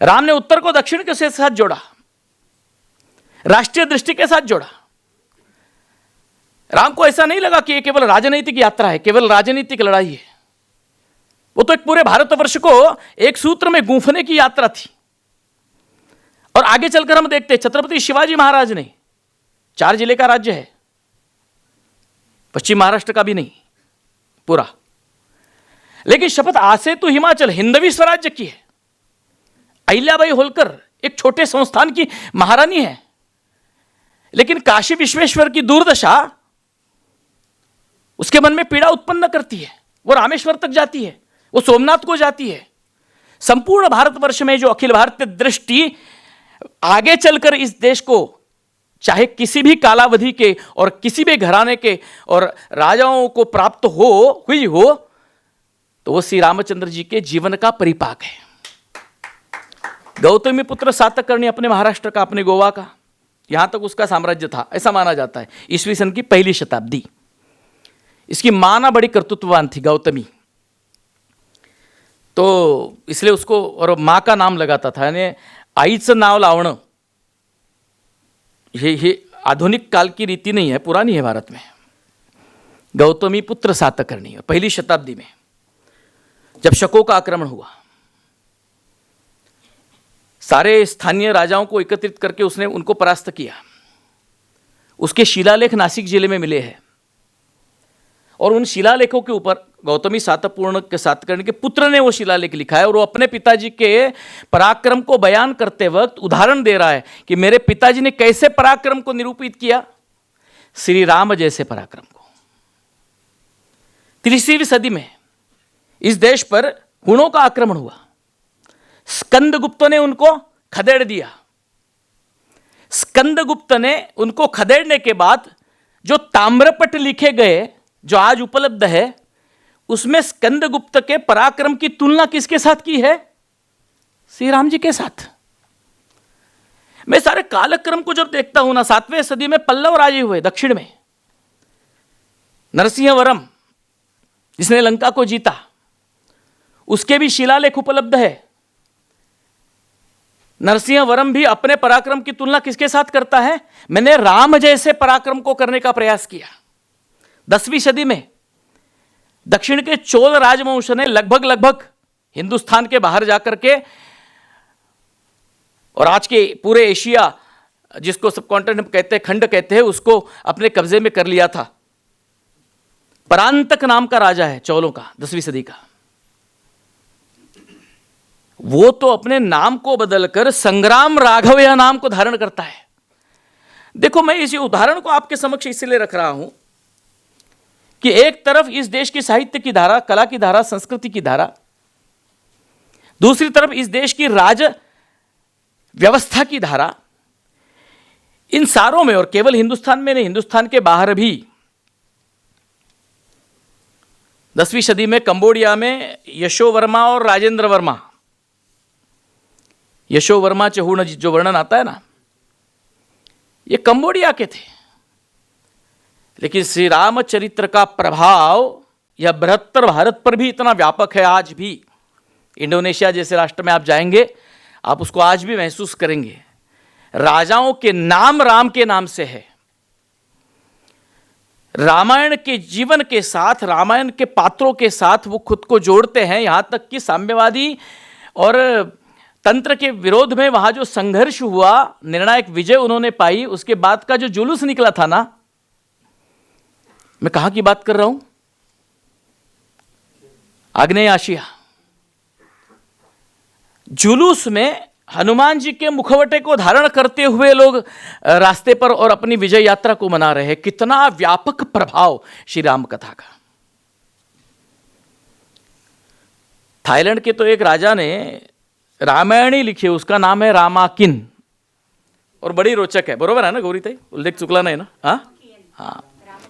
B: राम ने उत्तर को दक्षिण के साथ जोड़ा, राष्ट्रीय दृष्टि के साथ जोड़ा। राम को ऐसा नहीं लगा कि ये केवल राजनीतिक यात्रा है, केवल राजनीतिक लड़ाई है। वो तो एक पूरे भारतवर्ष को एक सूत्र में गूंथने की यात्रा थी। और आगे चलकर हम देखते हैं छत्रपति शिवाजी महाराज ने 4 जिले का राज्य है, पश्चिम महाराष्ट्र का भी नहीं पूरा, लेकिन शपथ आज से तो हिमाचल हिंदवी स्वराज्य की है। अहिल्याबाई होलकर एक छोटे संस्थान की महारानी है, लेकिन काशी विश्वेश्वर की दुर्दशा उसके मन में पीड़ा उत्पन्न करती है। वो रामेश्वर तक जाती है, वो सोमनाथ को जाती है। संपूर्ण भारतवर्ष में जो अखिल भारतीय दृष्टि आगे चलकर इस देश को चाहे किसी भी कालावधि के और किसी भी घराने के और राजाओं को प्राप्त हुई हो, तो वो श्री रामचंद्र जी के जीवन का परिपाक है। गौतमी पुत्र सातकर्णी अपने महाराष्ट्र का, अपने गोवा का, यहां तक उसका साम्राज्य था, ऐसा माना जाता है। ईस्वी सन की पहली शताब्दी। इसकी मां ना बड़ी कर्तृत्ववान थी, गौतमी, तो इसलिए उसको और मां का नाम लगाता था। यानी आईचं नाव लावणं हे आधुनिक काल की रीति नहीं है, पुरानी है भारत में। गौतमी पुत्र सातकर्णी, पहली शताब्दी में जब शकों का आक्रमण हुआ, सारे स्थानीय राजाओं को एकत्रित करके उसने उनको परास्त किया। उसके शिलालेख नासिक जिले में मिले हैं और उन शिलालेखों के ऊपर गौतमी सातकर्णी के पुत्र ने वो शिलालेख लिखा है और वो अपने पिताजी के पराक्रम को बयान करते वक्त उदाहरण दे रहा है कि मेरे पिताजी ने कैसे पराक्रम को निरूपित किया, श्री राम जैसे पराक्रम को। 30वीं सदी में इस देश पर हुणों का आक्रमण हुआ। स्कंदगुप्त ने उनको खदेड़ दिया। स्कंदगुप्त ने उनको खदेड़ने के बाद जो ताम्रपट लिखे गए, जो आज उपलब्ध है, उसमें स्कंदगुप्त के पराक्रम की तुलना किसके साथ की है? श्री राम जी के साथ। मैं सारे कालक्रम को जब देखता हूं ना, 7वीं सदी में पल्लव राजे हुए दक्षिण में, नरसिंहवरम जिसने लंका को जीता, उसके भी शिलालेख उपलब्ध है। नरसिंहवरम भी अपने पराक्रम की तुलना किसके साथ करता है? मैंने राम जैसे पराक्रम को करने का प्रयास किया। 10वीं सदी में दक्षिण के चोल राजवंश ने लगभग हिंदुस्तान के बाहर जाकर के और आज के पूरे एशिया, जिसको सब कॉन्टिनेंट कहते हैं, खंड कहते हैं, उसको अपने कब्जे में कर लिया था। परांतक नाम का राजा है चोलों का, 10वीं सदी का। वो तो अपने नाम को बदलकर संग्राम राघवया नाम को धारण करता है। देखो, मैं इस उदाहरण को आपके समक्ष इसलिए रख रहा हूं कि एक तरफ इस देश की साहित्य की धारा, कला की धारा, संस्कृति की धारा, दूसरी तरफ इस देश की राज व्यवस्था की धारा, इन सारों में, और केवल हिंदुस्तान में नहीं, हिंदुस्तान के बाहर भी 10वीं सदी में कंबोडिया में यशोवर्मा और राजेंद्र वर्मा, यशोवर्मा चहूर्ण जो वर्णन आता है ना, ये कंबोडिया के थे। लेकिन श्री रामचरित्र का प्रभाव यह बृहत्तर भारत पर भी इतना व्यापक है। आज भी इंडोनेशिया जैसे राष्ट्र में आप जाएंगे, आप उसको आज भी महसूस करेंगे। राजाओं के नाम राम के नाम से है। रामायण के जीवन के साथ, रामायण के पात्रों के साथ वो खुद को जोड़ते हैं। यहां तक कि साम्यवादी और तंत्र के विरोध में वहां जो संघर्ष हुआ, निर्णायक विजय उन्होंने पाई, उसके बाद का जो जुलूस निकला था ना, मैं कहां की बात कर रहा हूं? आग्नेय एशिया। जुलूस में हनुमान जी के मुखवटे को धारण करते हुए लोग रास्ते पर और अपनी विजय यात्रा को मना रहे हैं। कितना व्यापक प्रभाव श्री राम कथा का। थाईलैंड के तो एक राजा ने रामायणी लिखी, उसका नाम है रामाकिन, और बड़ी रोचक है। बरोबर आहे ना गौरीताई? उल्लेख चुकला नाही ना? हाँ,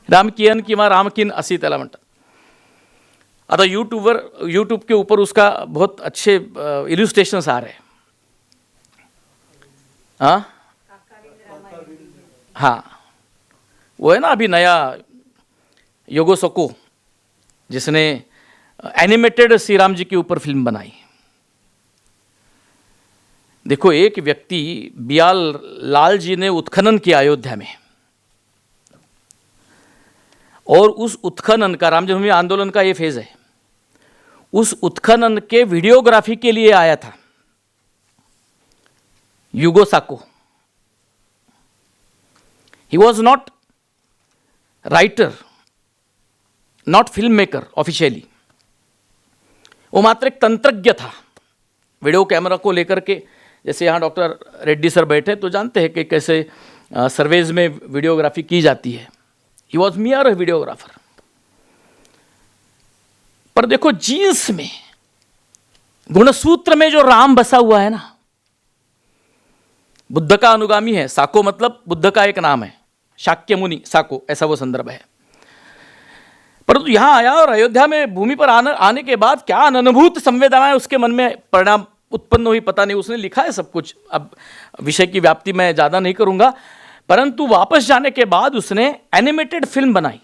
B: रामकियन किंवा रामकिन अशी त्याला म्हणतात। आता यूट्यूब के ऊपर उसका बहुत अच्छे इल्यूस्ट्रेशंस आ रहे हैं। हाँ, वो है ना अभी नया योगो सोको, जिसने एनिमेटेड श्री राम जी के ऊपर फिल्म बनाई। देखो, एक व्यक्ति बियाल लाल जी ने उत्खनन किया अयोध्या में, और उस उत्खनन का, राम जन्मभूमि आंदोलन का ये फेज है, उस उत्खनन के वीडियोग्राफी के लिए आया था Yugo Sako. He was not writer, not film maker officially, वो मात्र एक तंत्रज्ञ था। वीडियो कैमरा को लेकर के, जैसे यहाँ डॉक्टर रेड्डी सर बैठे तो जानते हैं कि कैसे सर्वेज में वीडियोग्राफी की जाती है। He was मियर videographer. पर देखो, जीन्स में, गुणसूत्र में जो राम बसा हुआ है ना, बुद्ध का अनुगामी है। साको मतलब बुद्ध का एक नाम है, शाक्य मुनि साको, ऐसा वो संदर्भ है। परंतु यहां आया और अयोध्या में भूमि पर आने के बाद क्या अनुभूत संवेदनाएं उसके मन में परिणाम उत्पन्न हुई पता नहीं, उसने लिखा है सब कुछ। अब विषय की व्याप्ति मैं ज़्यादा नहीं करूँगा, परंतु वापस जाने के बाद उसने एनिमेटेड फिल्म बनाई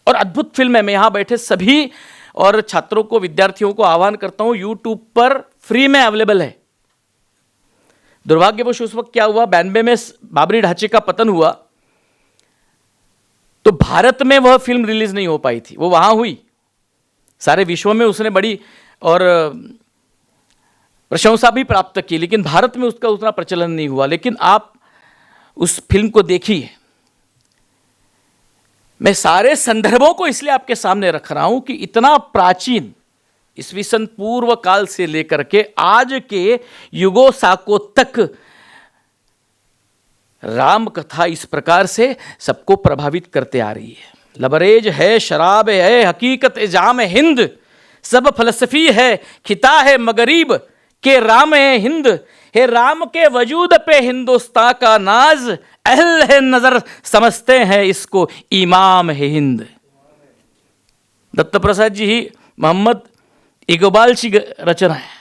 B: और अद्भुत फिल्म है। मैं यहाँ बैठे सभी और छात्रों को, विद्यार्थियों को आह्वान करता हूँ, यूट्यूब पर फ्री में अवेलेबल है। दुर्भाग्यवश उस वक्त क्या हुआ, 92 में बाबरी ढांचे का पतन हुआ तो भारत में वह फिल्म रिलीज नहीं हो पाई थी। वो वहां हुई, सारे विश्व में उसने बड़ी और प्रशंसा भी प्राप्त की, लेकिन भारत में उसका उतना प्रचलन नहीं हुआ। लेकिन आप उस फिल्म को देखिए। मैं सारे संदर्भों को इसलिए आपके सामने रख रहा हूं कि इतना प्राचीन, ईस्वी सन पूर्व काल से लेकर के आज के युगों साकों तक राम कथा इस प्रकार से सबको प्रभावित करते आ रही है। लबरेज है, शराब है, हकीकत जाम हिंद, सब फलसफी है, खिता है मगरीब के राम है हिंद। हे राम के वजूद पे हिंदुस्तान का नाज, अहल है नजर समझते हैं इसको इमाम है हिंद। दत्त प्रसाद जी ही मोहम्मद इकबालची रचना आहे.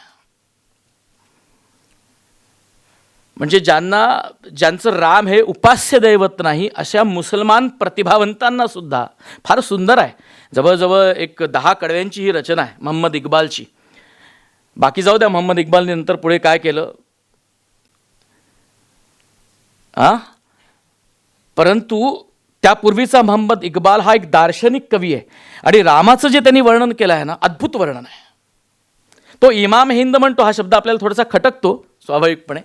B: म्हणजे ज्यांचं राम हे उपास्य दैवत नाही अशा मुसलमान प्रतिभावंतांना सुद्धा फार सुंदर आहे. जवळजवळ एक 10 कडव्यांची ही रचना आहे मोहम्मद इकबालची. बाकी जाऊ द्या, मोहम्मद इकबालने नंतर पुढे काय केलं परंतु त्यापूर्वीचा मोहम्मद इकबाल हा एक दार्शनिक कवी आहे आणि रामाचं जे त्यांनी वर्णन केलं आहे ना, अद्भुत वर्णन आहे. तो इमाम हिंद म्हणतो, हा शब्द आपल्याला थोडासा खटकतो स्वाभाविकपणे,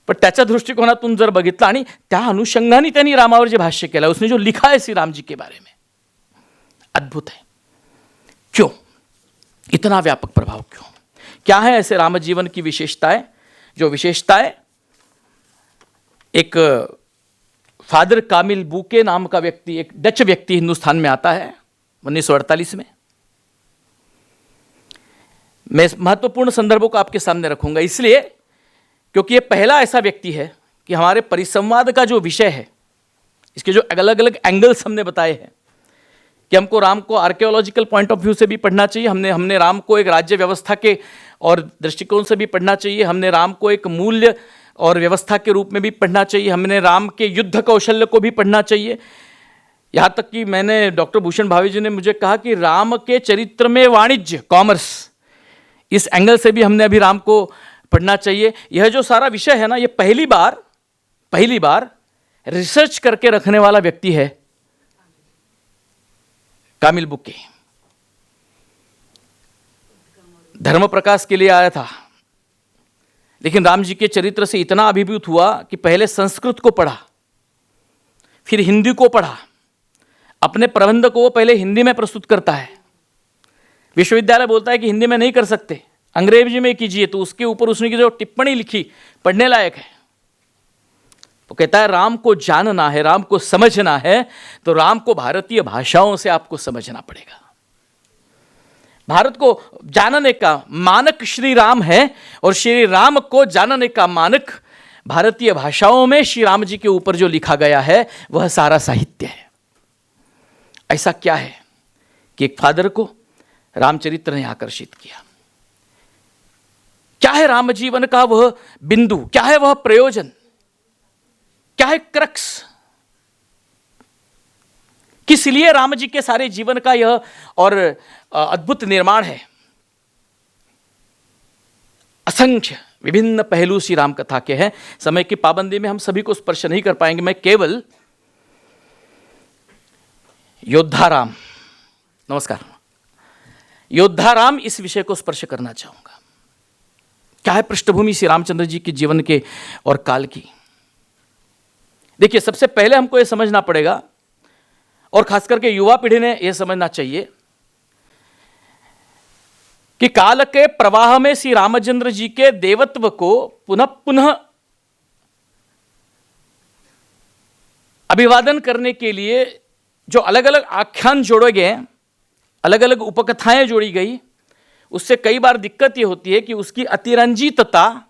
B: पण त्याच्या दृष्टिकोनातून जर बघितलं आणि त्या अनुषंगाने त्यांनी रामावर जे भाष्य केलं, उसने जो लिखा है श्री राम जी के बारे में, अद्भुत है. क्यों इतना व्यापक प्रभाव, क्यों, क्या है ऐसे राम जीवन की विशेषताएं? जो विशेषताएं एक फादर कामिल बूके नाम का व्यक्ति, एक डच व्यक्ति हिंदुस्तान में आता है 1948 में. मैं महत्वपूर्ण संदर्भों को आपके सामने रखूंगा इसलिए क्योंकि ये पहला ऐसा व्यक्ति है कि हमारे परिसंवाद का जो विषय है, इसके जो अलग अलग एंगल्स हमने बताए हैं कि हमको राम को आर्कियोलॉजिकल पॉइंट ऑफ व्यू से भी पढ़ना चाहिए, हमने राम को एक राज्य व्यवस्था के और दृष्टिकोण से भी पढ़ना चाहिए, हमने राम को एक मूल्य और व्यवस्था के रूप में भी पढ़ना चाहिए, हमने राम के युद्ध कौशल्य को भी पढ़ना चाहिए. यहाँ तक कि मैंने डॉक्टर भूषण भावे जी ने मुझे कहा कि राम के चरित्र में वाणिज्य, कॉमर्स, इस एंगल से भी हमने अभी राम को पढ़ना चाहिए. यह जो सारा विषय है ना, ये पहली बार रिसर्च करके रखने वाला व्यक्ति है कामिल बुके. धर्म प्रकाश के लिए आया था, लेकिन राम जी के चरित्र से इतना अभिभूत हुआ कि पहले संस्कृत को पढ़ा, फिर हिंदी को पढ़ा. अपने प्रबंध को वो पहले हिंदी में प्रस्तुत करता है. विश्वविद्यालय बोलता है कि हिंदी में नहीं कर सकते, अंग्रेजी में कीजिए, तो उसके ऊपर उसने की जो टिप्पणी लिखी पढ़ने लायक है. वो कहता है राम को जानना है, राम को समझना है, तो राम को भारतीय भाषाओं से आपको समझना पड़ेगा. भारत को जानने का मानक श्री राम है और श्री राम को जानने का मानक भारतीय भाषाओं में श्री राम जी के ऊपर जो लिखा गया है वह सारा साहित्य है. ऐसा क्या है कि एक फादर को रामचरित्र ने आकर्षित किया? क्या है राम जीवन का वह बिंदु, क्या है वह प्रयोजन, क्या है क्रक्स, किस लिए राम जी के सारे जीवन का यह और अद्भुत निर्माण है? असंख्य विभिन्न पहलू श्री राम कथा के हैं. समय की पाबंदी में हम सभी को स्पर्श नहीं कर पाएंगे. मैं केवल योद्धाराम, नमस्कार, योद्धाराम इस विषय को स्पर्श करना चाहूंगा. क्या है पृष्ठभूमि श्री रामचंद्र जी के जीवन के और काल की? देखिए, सबसे पहले हमको यह समझना पड़ेगा और खास करके युवा पीढ़ी ने यह समझना चाहिए कि काल के प्रवाह में श्री रामचंद्र जी के देवत्व को पुनः पुनः अभिवादन करने के लिए जो अलग अलग आख्यान जोड़े गए, अलग अलग उपकथाएं जोड़ी गई, उससे कई बार दिक्कत यह होती है कि उसकी अतिरंजितता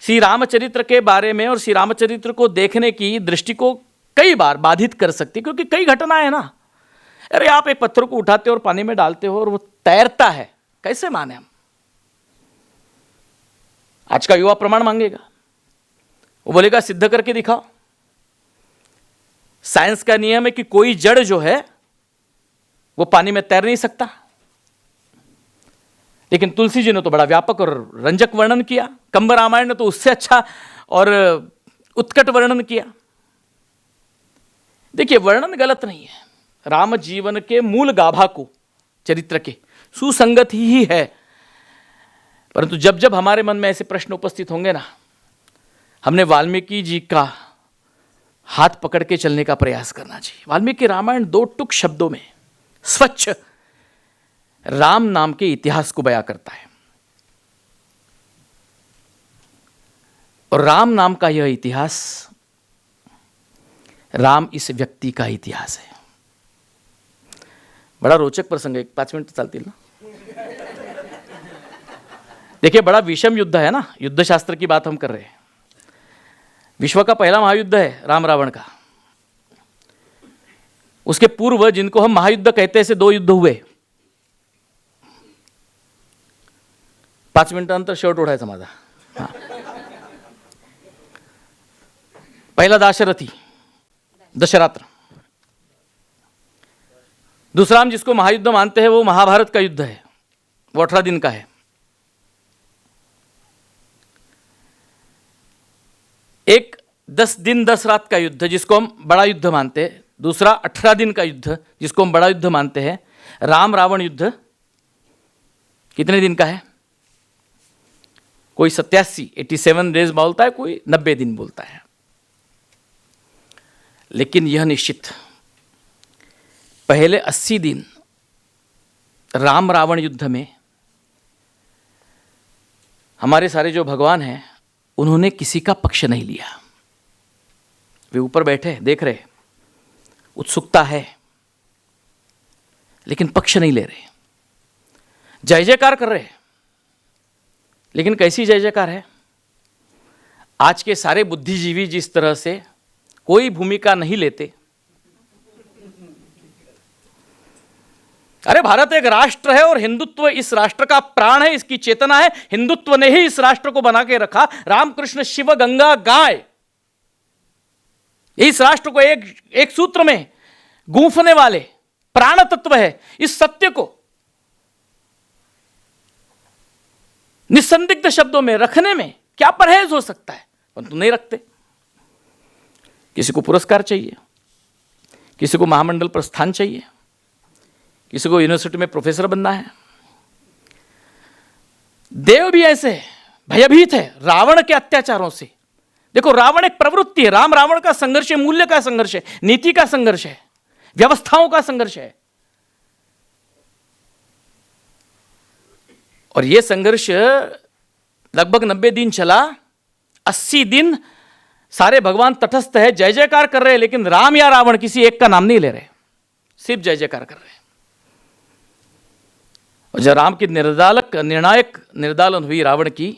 B: श्री रामचरित्र के बारे में और श्री रामचरित्र को देखने की दृष्टि को कई बार बाधित कर सकती है. क्योंकि कई घटनाएं हैं ना, अरे आप एक पत्थर को उठाते हो और पानी में डालते हो और वो तैरता है, कैसे माने हम? आज का युवा प्रमाण मांगेगा, वो बोलेगा सिद्ध करके दिखाओ। साइंस का नियम है कि कोई जड़ जो है वो पानी में तैर नहीं सकता, लेकिन तुलसी जी ने तो बड़ा व्यापक और रंजक वर्णन किया, कंब रामायण ने तो उससे अच्छा और उत्कट वर्णन किया। देखिए, वर्णन गलत नहीं है, राम जीवन के मूल गाभा को चरित्र के सुसंगत ही है, परंतु जब जब हमारे मन में ऐसे प्रश्न उपस्थित होंगे ना, हमने वाल्मीकि जी का हाथ पकड़ के चलने का प्रयास करना चाहिए। वाल्मीकि रामायण 2 टुक शब्दों में स्वच्छ राम नाम के इतिहास को बयां करता है, और राम नाम का यह इतिहास राम इस व्यक्ति का इतिहास है। बड़ा रोचक प्रसंग है, 5 मिनट चलती ना। देखिए, बड़ा विषम युद्ध है ना, युद्ध शास्त्र की बात हम कर रहे हैं। विश्व का पहला महायुद्ध है राम रावण का। उसके पूर्व जिनको हम महायुद्ध कहते हैं, से 2 युद्ध हुए। 5 मिनिटानंतर शर्ट ओढायचा माझा। हाँ। पहला दाशरथी, दशरात्र। दूसरा हम जिसको महायुद्ध मानते हैं वो महाभारत का युद्ध है, वो 18 दिन का है। एक 10 दिन 10 रात का युद्ध जिसको हम बड़ा युद्ध मानते हैं, दूसरा 18 दिन का युद्ध जिसको हम बड़ा युद्ध मानते हैं। राम रावण युद्ध कितने दिन का है? कोई 87 डेज बोलता है, कोई 90 दिन बोलता है। लेकिन यह निश्चित पहले 80 दिन राम रावण युद्ध में हमारे सारे जो भगवान हैं उन्होंने किसी का पक्ष नहीं लिया। वे ऊपर बैठे देख रहे, उत्सुकता है, लेकिन पक्ष नहीं ले रहे। जय जयकार कर रहे, लेकिन कैसी जय जयकार है? आज के सारे बुद्धिजीवी जिस तरह से कोई भूमिका नहीं लेते। अरे भारत एक राष्ट्र है और हिंदुत्व इस राष्ट्र का प्राण है, इसकी चेतना है। हिंदुत्व ने ही इस राष्ट्र को बना के रखा। रामकृष्ण शिव गंगा गाय, इस राष्ट्र को एक सूत्र में गूंफने वाले प्राण तत्व है। इस सत्य को निसंदिग्ध शब्दों में रखने में क्या परहेज हो सकता है, परंतु नहीं रखते। किसी को पुरस्कार चाहिए, किसी को महामंडल पर स्थान चाहिए, किसी को यूनिवर्सिटी में प्रोफेसर बनना है। देव भी ऐसे भयभीत है रावण के अत्याचारों से। देखो, रावण एक प्रवृत्ति है, राम रावण का संघर्ष है, मूल्य का संघर्ष है, नीति का संघर्ष है, व्यवस्थाओं का संघर्ष है। और यह संघर्ष लगभग 90 दिन चला। 80 दिन सारे भगवान तटस्थ है, जय जयकार कर रहे हैं, लेकिन राम या रावण किसी एक का नाम नहीं ले रहे, सिर्फ जय जयकार कर रहे हैं। और जब राम की निर्णायक निर्दालन हुई रावण की,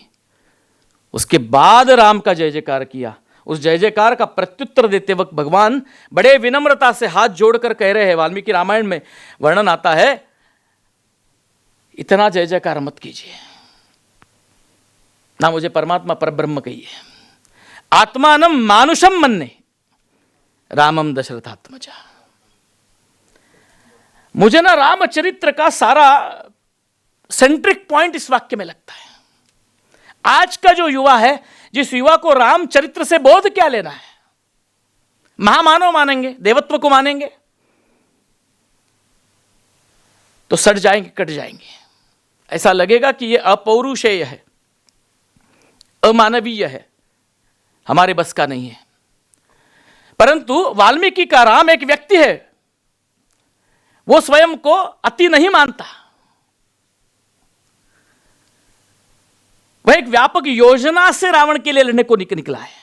B: उसके बाद राम का जय जयकार किया। उस जय जयकार का प्रत्युत्तर देते वक्त भगवान बड़े विनम्रता से हाथ जोड़कर कह रहे हैं, वाल्मीकि रामायण में वर्णन आता है, इतना जय जयकार मत कीजिए, ना मुझे परमात्मा परब्रह्म कहिए। आत्मानम मानुषम मन्ने रामम दशरथात्मजा। मुझे ना रामचरित्र का सारा सेंट्रिक पॉइंट इस वाक्य में लगता है। आज का जो युवा है, जिस युवा को रामचरित्र से बोध क्या लेना है, महामानव मानेंगे, देवत्व को मानेंगे, तो सड़ जाएंगे, कट जाएंगे। ऐसा लगेगा कि यह अपौरुषेय है, अमानवीय है, हमारे बस का नहीं है। परंतु वाल्मीकि का राम एक व्यक्ति है, वो स्वयं को अति नहीं मानता। वह एक व्यापक योजना से रावण के लिए लड़ने को निकला है।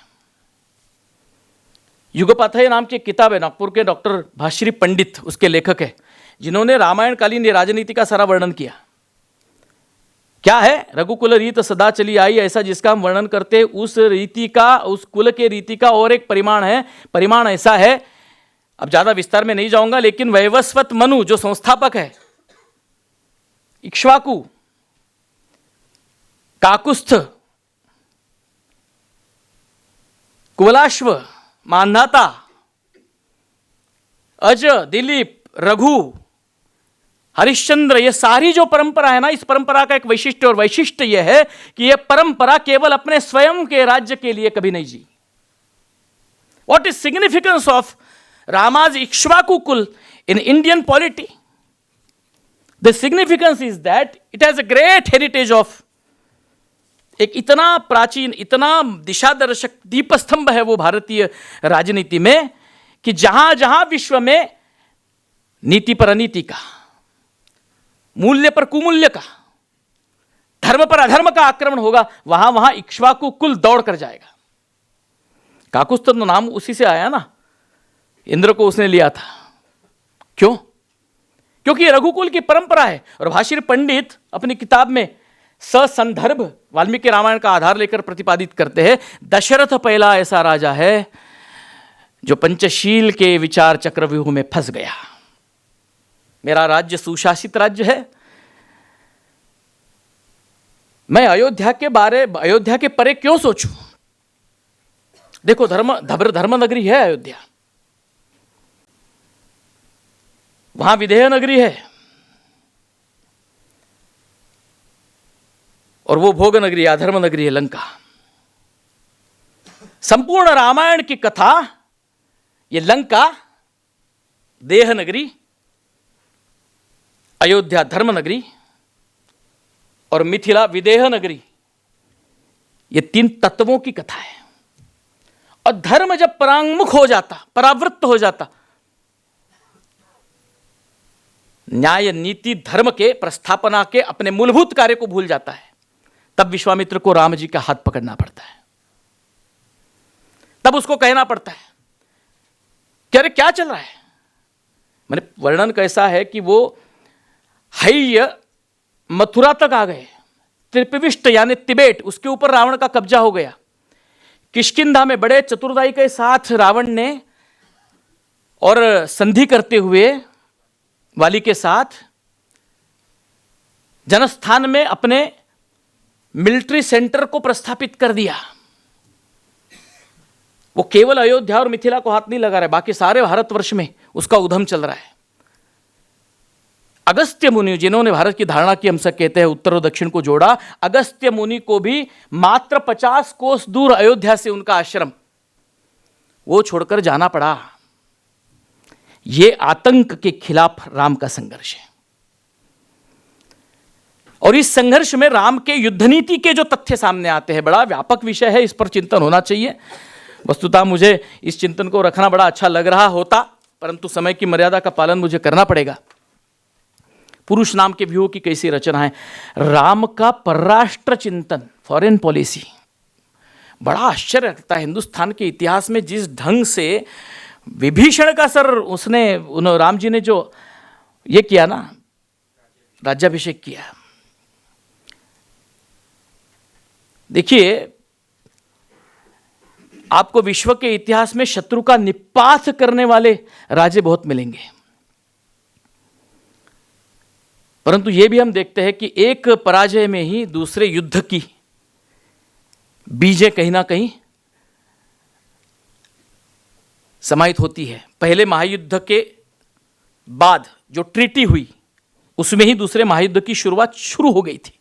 B: युगपाथय नाम की किताब है, नागपुर के डॉक्टर भाश्री पंडित उसके लेखक है, जिन्होंने रामायण कालीन राजनीति का सारा वर्णन किया। क्या है? रघुकुल रीत सदा चली आई, ऐसा जिसका हम वर्णन करते हैं, उस रीति का, उस कुल के रीति का और एक परिमाण है। परिमाण ऐसा है, अब ज्यादा विस्तार में नहीं जाऊंगा, लेकिन वैवस्वत मनु जो संस्थापक है, इक्ष्वाकु, काकुस्थ, कुवलाश्व, मांधाता, अज, दिलीप, रघु, हरिश्चंद्र, ये सारी जो परंपरा है ना, इस परंपरा का एक वैशिष्ट्य और वैशिष्ट्य यह है कि यह परंपरा केवल अपने स्वयं के राज्य के लिए कभी नहीं जी। What is significance of Rama's Ikshvaku kul in Indian polity? The significance is that it has a great heritage of, एक इतना प्राचीन, इतना दिशादर्शक दीपस्तंभ है वो भारतीय राजनीति में कि जहां जहां विश्व में नीति पर अनीति का, मूल्य पर कुमूल्य का, धर्म पर अधर्म का आक्रमण होगा, वहां वहां इक्ष्वाकु कुल दौड़ कर जाएगा। काकुस्थन नाम उसी से आया ना, इंद्र को उसने लिया था। क्यों? क्योंकि रघुकुल की परंपरा है। और भाषिर पंडित अपनी किताब में ससंदर्भ वाल्मीकि रामायण का आधार लेकर प्रतिपादित करते हैं, दशरथ पहला ऐसा राजा है जो पंचशील के विचार चक्रव्यूह में फंस गया। मेरा राज्य सुशासित राज्य है, मैं अयोध्या के परे क्यों सोचूं? देखो, धर्म नगरी है अयोध्या, वहां विधेय नगरी है, और वो भोग नगरी, अधर्म नगरी है लंका। संपूर्ण रामायण की कथा ये लंका देह नगरी, अयोध्या धर्म नगरी और मिथिला विदेह नगरी, ये तीन तत्वों की कथा है। और धर्म जब परांगमुख हो जाता, परावृत्त हो जाता, न्याय नीति धर्म के प्रस्थापना के अपने मूलभूत कार्य को भूल जाता है, तब विश्वामित्र को राम जी का हाथ पकड़ना पड़ता है। तब उसको कहना पड़ता है कि अरे क्या चल रहा है। मैंने वर्णन कैसा है कि वो हैय मथुरा तक आ गए, त्रिपविष्ट यानी तिबेट, उसके ऊपर रावण का कब्जा हो गया। किष्किंधा में बड़े चतुराई के साथ रावण ने और संधि करते हुए वाली के साथ जनस्थान में अपने मिलिट्री सेंटर को प्रस्थापित कर दिया। वो केवल अयोध्या और मिथिला को हाथ नहीं लगा रहा है, बाकी सारे भारतवर्ष में उसका उद्यम चल रहा है। अगस्त्य मुनि, जिन्होंने भारत की धारणा की, हम सब कहते हैं उत्तर और दक्षिण को जोड़ा, अगस्त्य मुनि को भी मात्र 50 कोस दूर अयोध्या से उनका आश्रम वो छोड़कर जाना पड़ा। ये आतंक के खिलाफ राम का संघर्ष है। और इस संघर्ष में राम के युद्ध नीति के जो तथ्य सामने आते हैं, बड़ा व्यापक विषय है, इस पर चिंतन होना चाहिए। वस्तुतः मुझे इस चिंतन को रखना बड़ा अच्छा लग रहा होता, परंतु समय की मर्यादा का पालन मुझे करना पड़ेगा। पुरुष नाम के व्यूह की कैसी रचना है, राम का परराष्ट्र चिंतन, फॉरेन पॉलिसी, बड़ा आश्चर्य लगता है। हिंदुस्तान के इतिहास में जिस ढंग से विभीषण का सर उसने राम जी ने जो ये किया ना, राज्याभिषेक किया, देखिए आपको विश्व के इतिहास में शत्रु का निपात करने वाले राजे बहुत मिलेंगे, परंतु यह भी हम देखते हैं कि एक पराजय में ही दूसरे युद्ध की बीजें कहीं ना कहीं समाहित होती है। पहले महायुद्ध के बाद जो ट्रीटी हुई, उसमें ही दूसरे महायुद्ध की शुरुआत शुरू हो गई थी।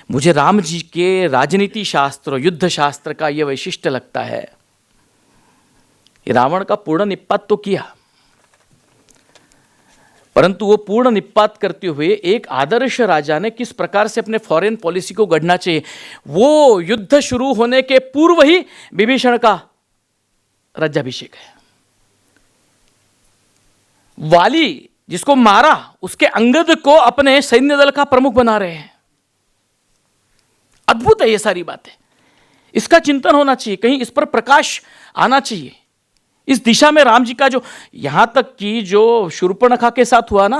B: मुझे राम जी के राजनीति शास्त्र, युद्ध शास्त्र का यह वैशिष्ट्य लगता है, रावण का पूर्ण निपात तो किया, परंतु वो पूर्ण निपात करते हुए एक आदर्श राजा ने किस प्रकार से अपने फॉरेन पॉलिसी को गढ़ना चाहिए, वो युद्ध शुरू होने के पूर्व ही विभीषण का राज्याभिषेक है। वाली जिसको मारा, उसके अंगद को अपने सैन्य दल का प्रमुख बना रहे हैं। अद्भुत है ये सारी बातें, इसका चिंतन होना चाहिए, कहीं इस पर प्रकाश आना चाहिए। इस दिशा में राम जी का जो, यहां तक कि जो शूर्पणखा के साथ हुआ ना,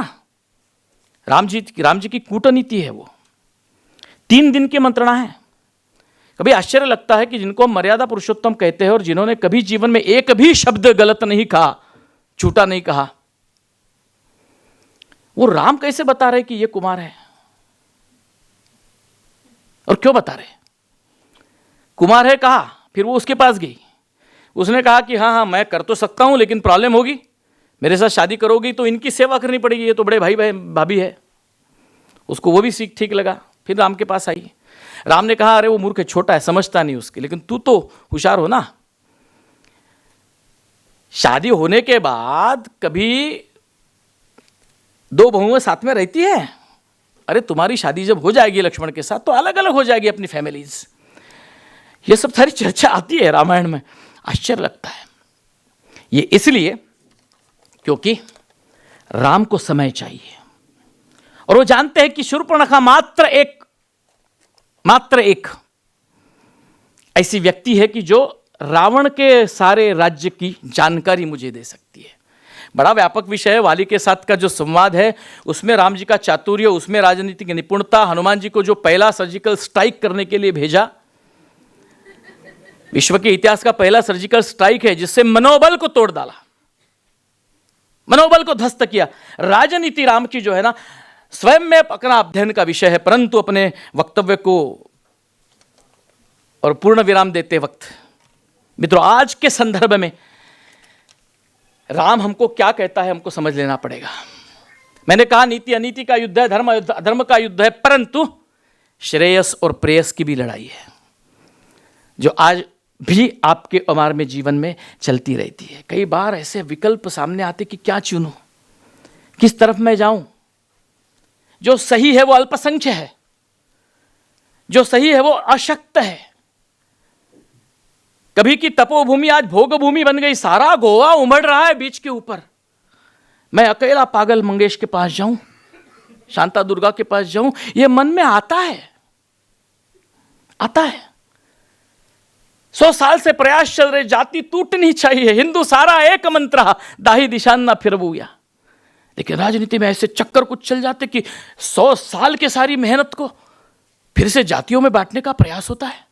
B: राम जी की कूटनीति है, वो 3 दिन की मंत्रणा है। कभी आश्चर्य लगता है कि जिनको हम मर्यादा पुरुषोत्तम कहते हैं और जिन्होंने कभी जीवन में एक भी शब्द गलत नहीं कहा, झूठा नहीं कहा, वो राम कैसे बता रहे कि ये कुमार है? और क्यों बता रहे? कुमार है कहा, फिर वो उसके पास गई, उसने कहा कि हाँ हाँ मैं कर तो सकता हूँ, लेकिन प्रॉब्लम होगी, मेरे साथ शादी करोगी तो इनकी सेवा करनी पड़ेगी, ये तो बड़े भाई भाभी है। उसको वो भी सीख ठीक लगा, फिर राम के पास आई। राम ने कहा अरे वो मूर्ख है, छोटा है, समझता नहीं उसके, लेकिन तू तो होशियार हो ना, शादी होने के बाद कभी दो बहुएं साथ में रहती है? अरे तुम्हारी शादी जब हो जाएगी लक्ष्मण के साथ तो अलग अलग हो जाएगी अपनी फैमिलीज। ये सब सारी चर्चा आती है रामायण में, आश्चर्य लगता है। ये इसलिए क्योंकि राम को समय चाहिए, और वो जानते हैं कि शूर्पणखा मात्र एक ऐसी व्यक्ति है कि जो रावण के सारे राज्य की जानकारी मुझे दे सकती है। बड़ा व्यापक विषय है। वाली के साथ का जो संवाद है उसमें राम जी का चातुर्य, उसमें राजनीतिक निपुणता, हनुमान जी को जो पहला सर्जिकल स्ट्राइक करने के लिए भेजा, विश्व के इतिहास का पहला सर्जिकल स्ट्राइक है जिससे मनोबल को तोड़ डाला, मनोबल को ध्वस्त किया। राजनीति राम की जो है ना स्वयं में अपना अध्ययन का विषय है, परंतु अपने वक्तव्य को और पूर्ण विराम देते वक्त मित्रों आज के संदर्भ में राम हमको क्या कहता है हमको समझ लेना पड़ेगा। मैंने कहा नीति अनीति का युद्ध है, धर्म अधर्म का युद्ध है, परंतु श्रेयस और प्रेयस की भी लड़ाई है जो आज भी आपके अमार में जीवन में चलती रहती है। कई बार ऐसे विकल्प सामने आते कि क्या चुनूं, किस तरफ मैं जाऊं। जो सही है वो अल्पसंख्य है, जो सही है वो अशक्त है। कभी की तपोभूमि आज भोग भूमि बन गई, सारा गोवा उमड़ रहा है बीच के ऊपर। मैं अकेला पागल मंगेश के पास जाऊं, शांता दुर्गा के पास जाऊं, ये मन में आता है। 100 साल से प्रयास चल रहे, जाति टूटनी चाहिए, हिंदू सारा एक मंत्र, दाही दिशान फिर बुया। लेकिन राजनीति में ऐसे चक्कर कुछ चल जाते कि 100 साल के सारी मेहनत को फिर से जातियों में बांटने का प्रयास होता है।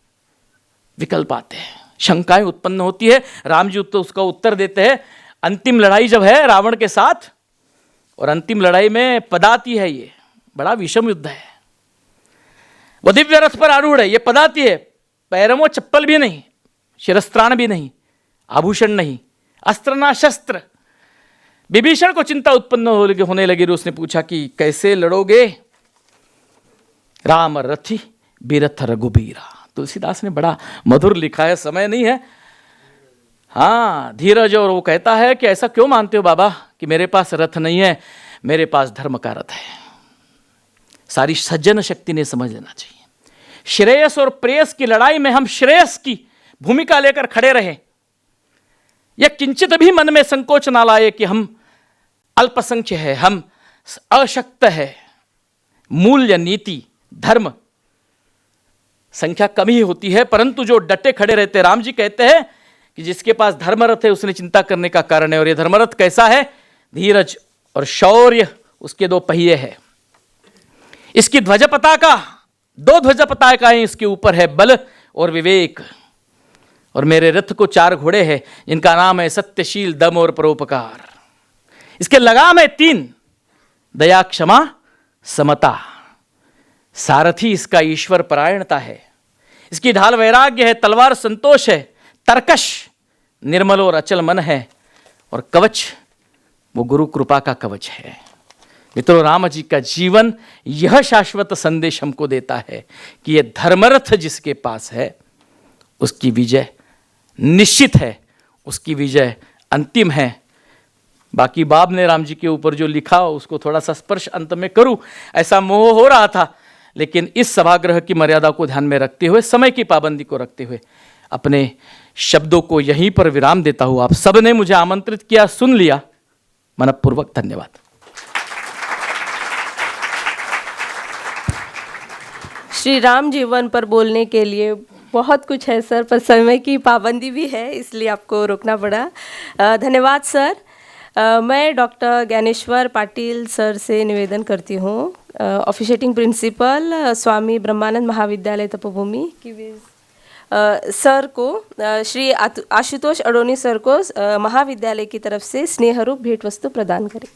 B: विकल्प आते हैं, शंकाएं उत्पन्न होती है। राम जी तो उसका उत्तर देते हैं। अंतिम लड़ाई जब है रावण के साथ, और अंतिम लड़ाई में पदाती है, ये बड़ा विषम युद्ध है। वो दिव्य रथ पर आरूढ़ है, ये पदाती है, पैरों में चप्पल भी नहीं, शिरस्त्राण भी नहीं, आभूषण नहीं, अस्त्र ना शस्त्र। विभीषण को चिंता उत्पन्न होने लगी। उसने पूछा कि कैसे लड़ोगे? राम रथी बिरथ रघुबीरा। तुलसीदास ने बड़ा मधुर लिखा है, समय नहीं है। हाँ, धीरज। और वो कहता है कि ऐसा क्यों मानते हो बाबा कि मेरे पास रथ नहीं है? मेरे पास धर्म का रथ है। सारी सज्जन शक्ति ने समझ लेना चाहिए। श्रेयस और प्रेयस की लड़ाई में हम श्रेयस की भूमिका लेकर खड़े रहे। यह किंचित भी मन में संकोच ना लाए कि हम अल्पसंख्य है, हम अशक्त है। मूल्य, नीति, धर्म, संख्या कम ही होती है, परंतु जो डटे खड़े रहते। राम जी कहते हैं कि जिसके पास धर्मरथ है उसने चिंता करने का कारण है। और यह धर्मरथ कैसा है? धीरज और शौर्य उसके 2 पहिए हैं। इसकी ध्वज पताका, 2 ध्वज पताकाएं इसके ऊपर है, बल और विवेक। और मेरे रथ को 4 घोड़े हैं, इनका नाम है सत्यशील, दम और परोपकार। इसके लगाम है 3, दया, क्षमा, समता। सारथी इसका ईश्वर परायणता है। इसकी ढाल वैराग्य है, तलवार संतोष है, तरकश निर्मल और अचल मन है, और कवच वो गुरु कृपा का कवच है। मित्रों, राम जी का जीवन यह शाश्वत संदेश हमको देता है कि यह धर्मरथ जिसके पास है उसकी विजय निश्चित है, उसकी विजय अंतिम है। बाकी बाब ने राम जी के ऊपर जो लिखा उसको थोड़ा सा स्पर्श अंत में करूं, ऐसा मोह हो रहा था, लेकिन इस सभागृह की मर्यादा को ध्यान में रखते हुए, समय की पाबंदी को रखते हुए अपने शब्दों को यहीं पर विराम देता हूं। आप सब ने मुझे आमंत्रित किया, सुन लिया, मनपूर्वक धन्यवाद।
A: श्री राम जीवन पर बोलने के लिए बहुत कुछ है सर, पर समय की पाबंदी भी है, इसलिए आपको रोकना पड़ा। धन्यवाद सर। मैं डॉक्टर ज्ञानेश्वर पाटिल सर से निवेदन करती हूँ, ऑफिशिएटिंग प्रिंसिपल स्वामी ब्रह्मानंद महाविद्यालय तपोभूमि की सर को, श्री आशुतोष अडोनी सर को महाविद्यालय की तरफ से स्नेहरूप भेंट वस्तु प्रदान करें।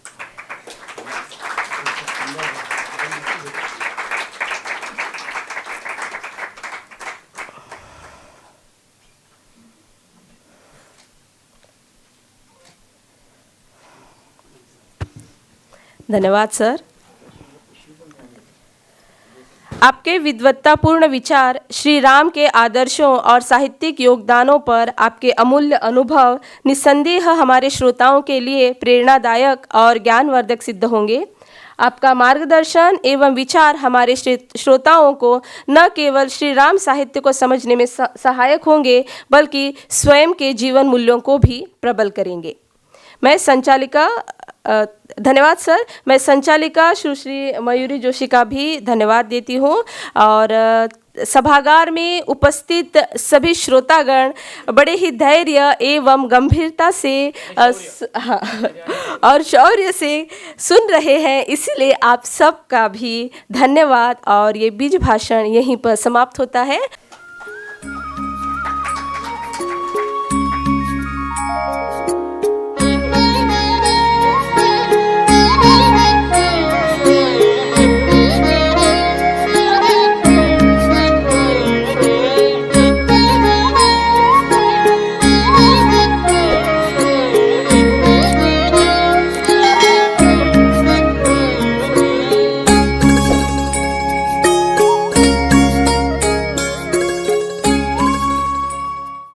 A: धन्यवाद सर। आपके विद्वत्तापूर्ण विचार, श्री राम के आदर्शों और साहित्यिक योगदानों पर आपके अमूल्य अनुभव निस्संदेह हमारे श्रोताओं के लिए प्रेरणादायक और ज्ञानवर्धक सिद्ध होंगे। आपका मार्गदर्शन एवं विचार हमारे श्रोताओं को न केवल श्री राम साहित्य को समझने में सहायक होंगे, बल्कि स्वयं के जीवन मूल्यों को भी प्रबल करेंगे। मैं संचालिका धन्यवाद सर। मैं संचालिका सुश्री मयूरी जोशी का भी धन्यवाद देती हूँ और सभागार में उपस्थित सभी श्रोतागण बड़े ही धैर्य एवं गंभीरता से और शौर्य से सुन रहे हैं, इसलिए आप सबका भी धन्यवाद। और ये बीज भाषण यहीं पर समाप्त होता है।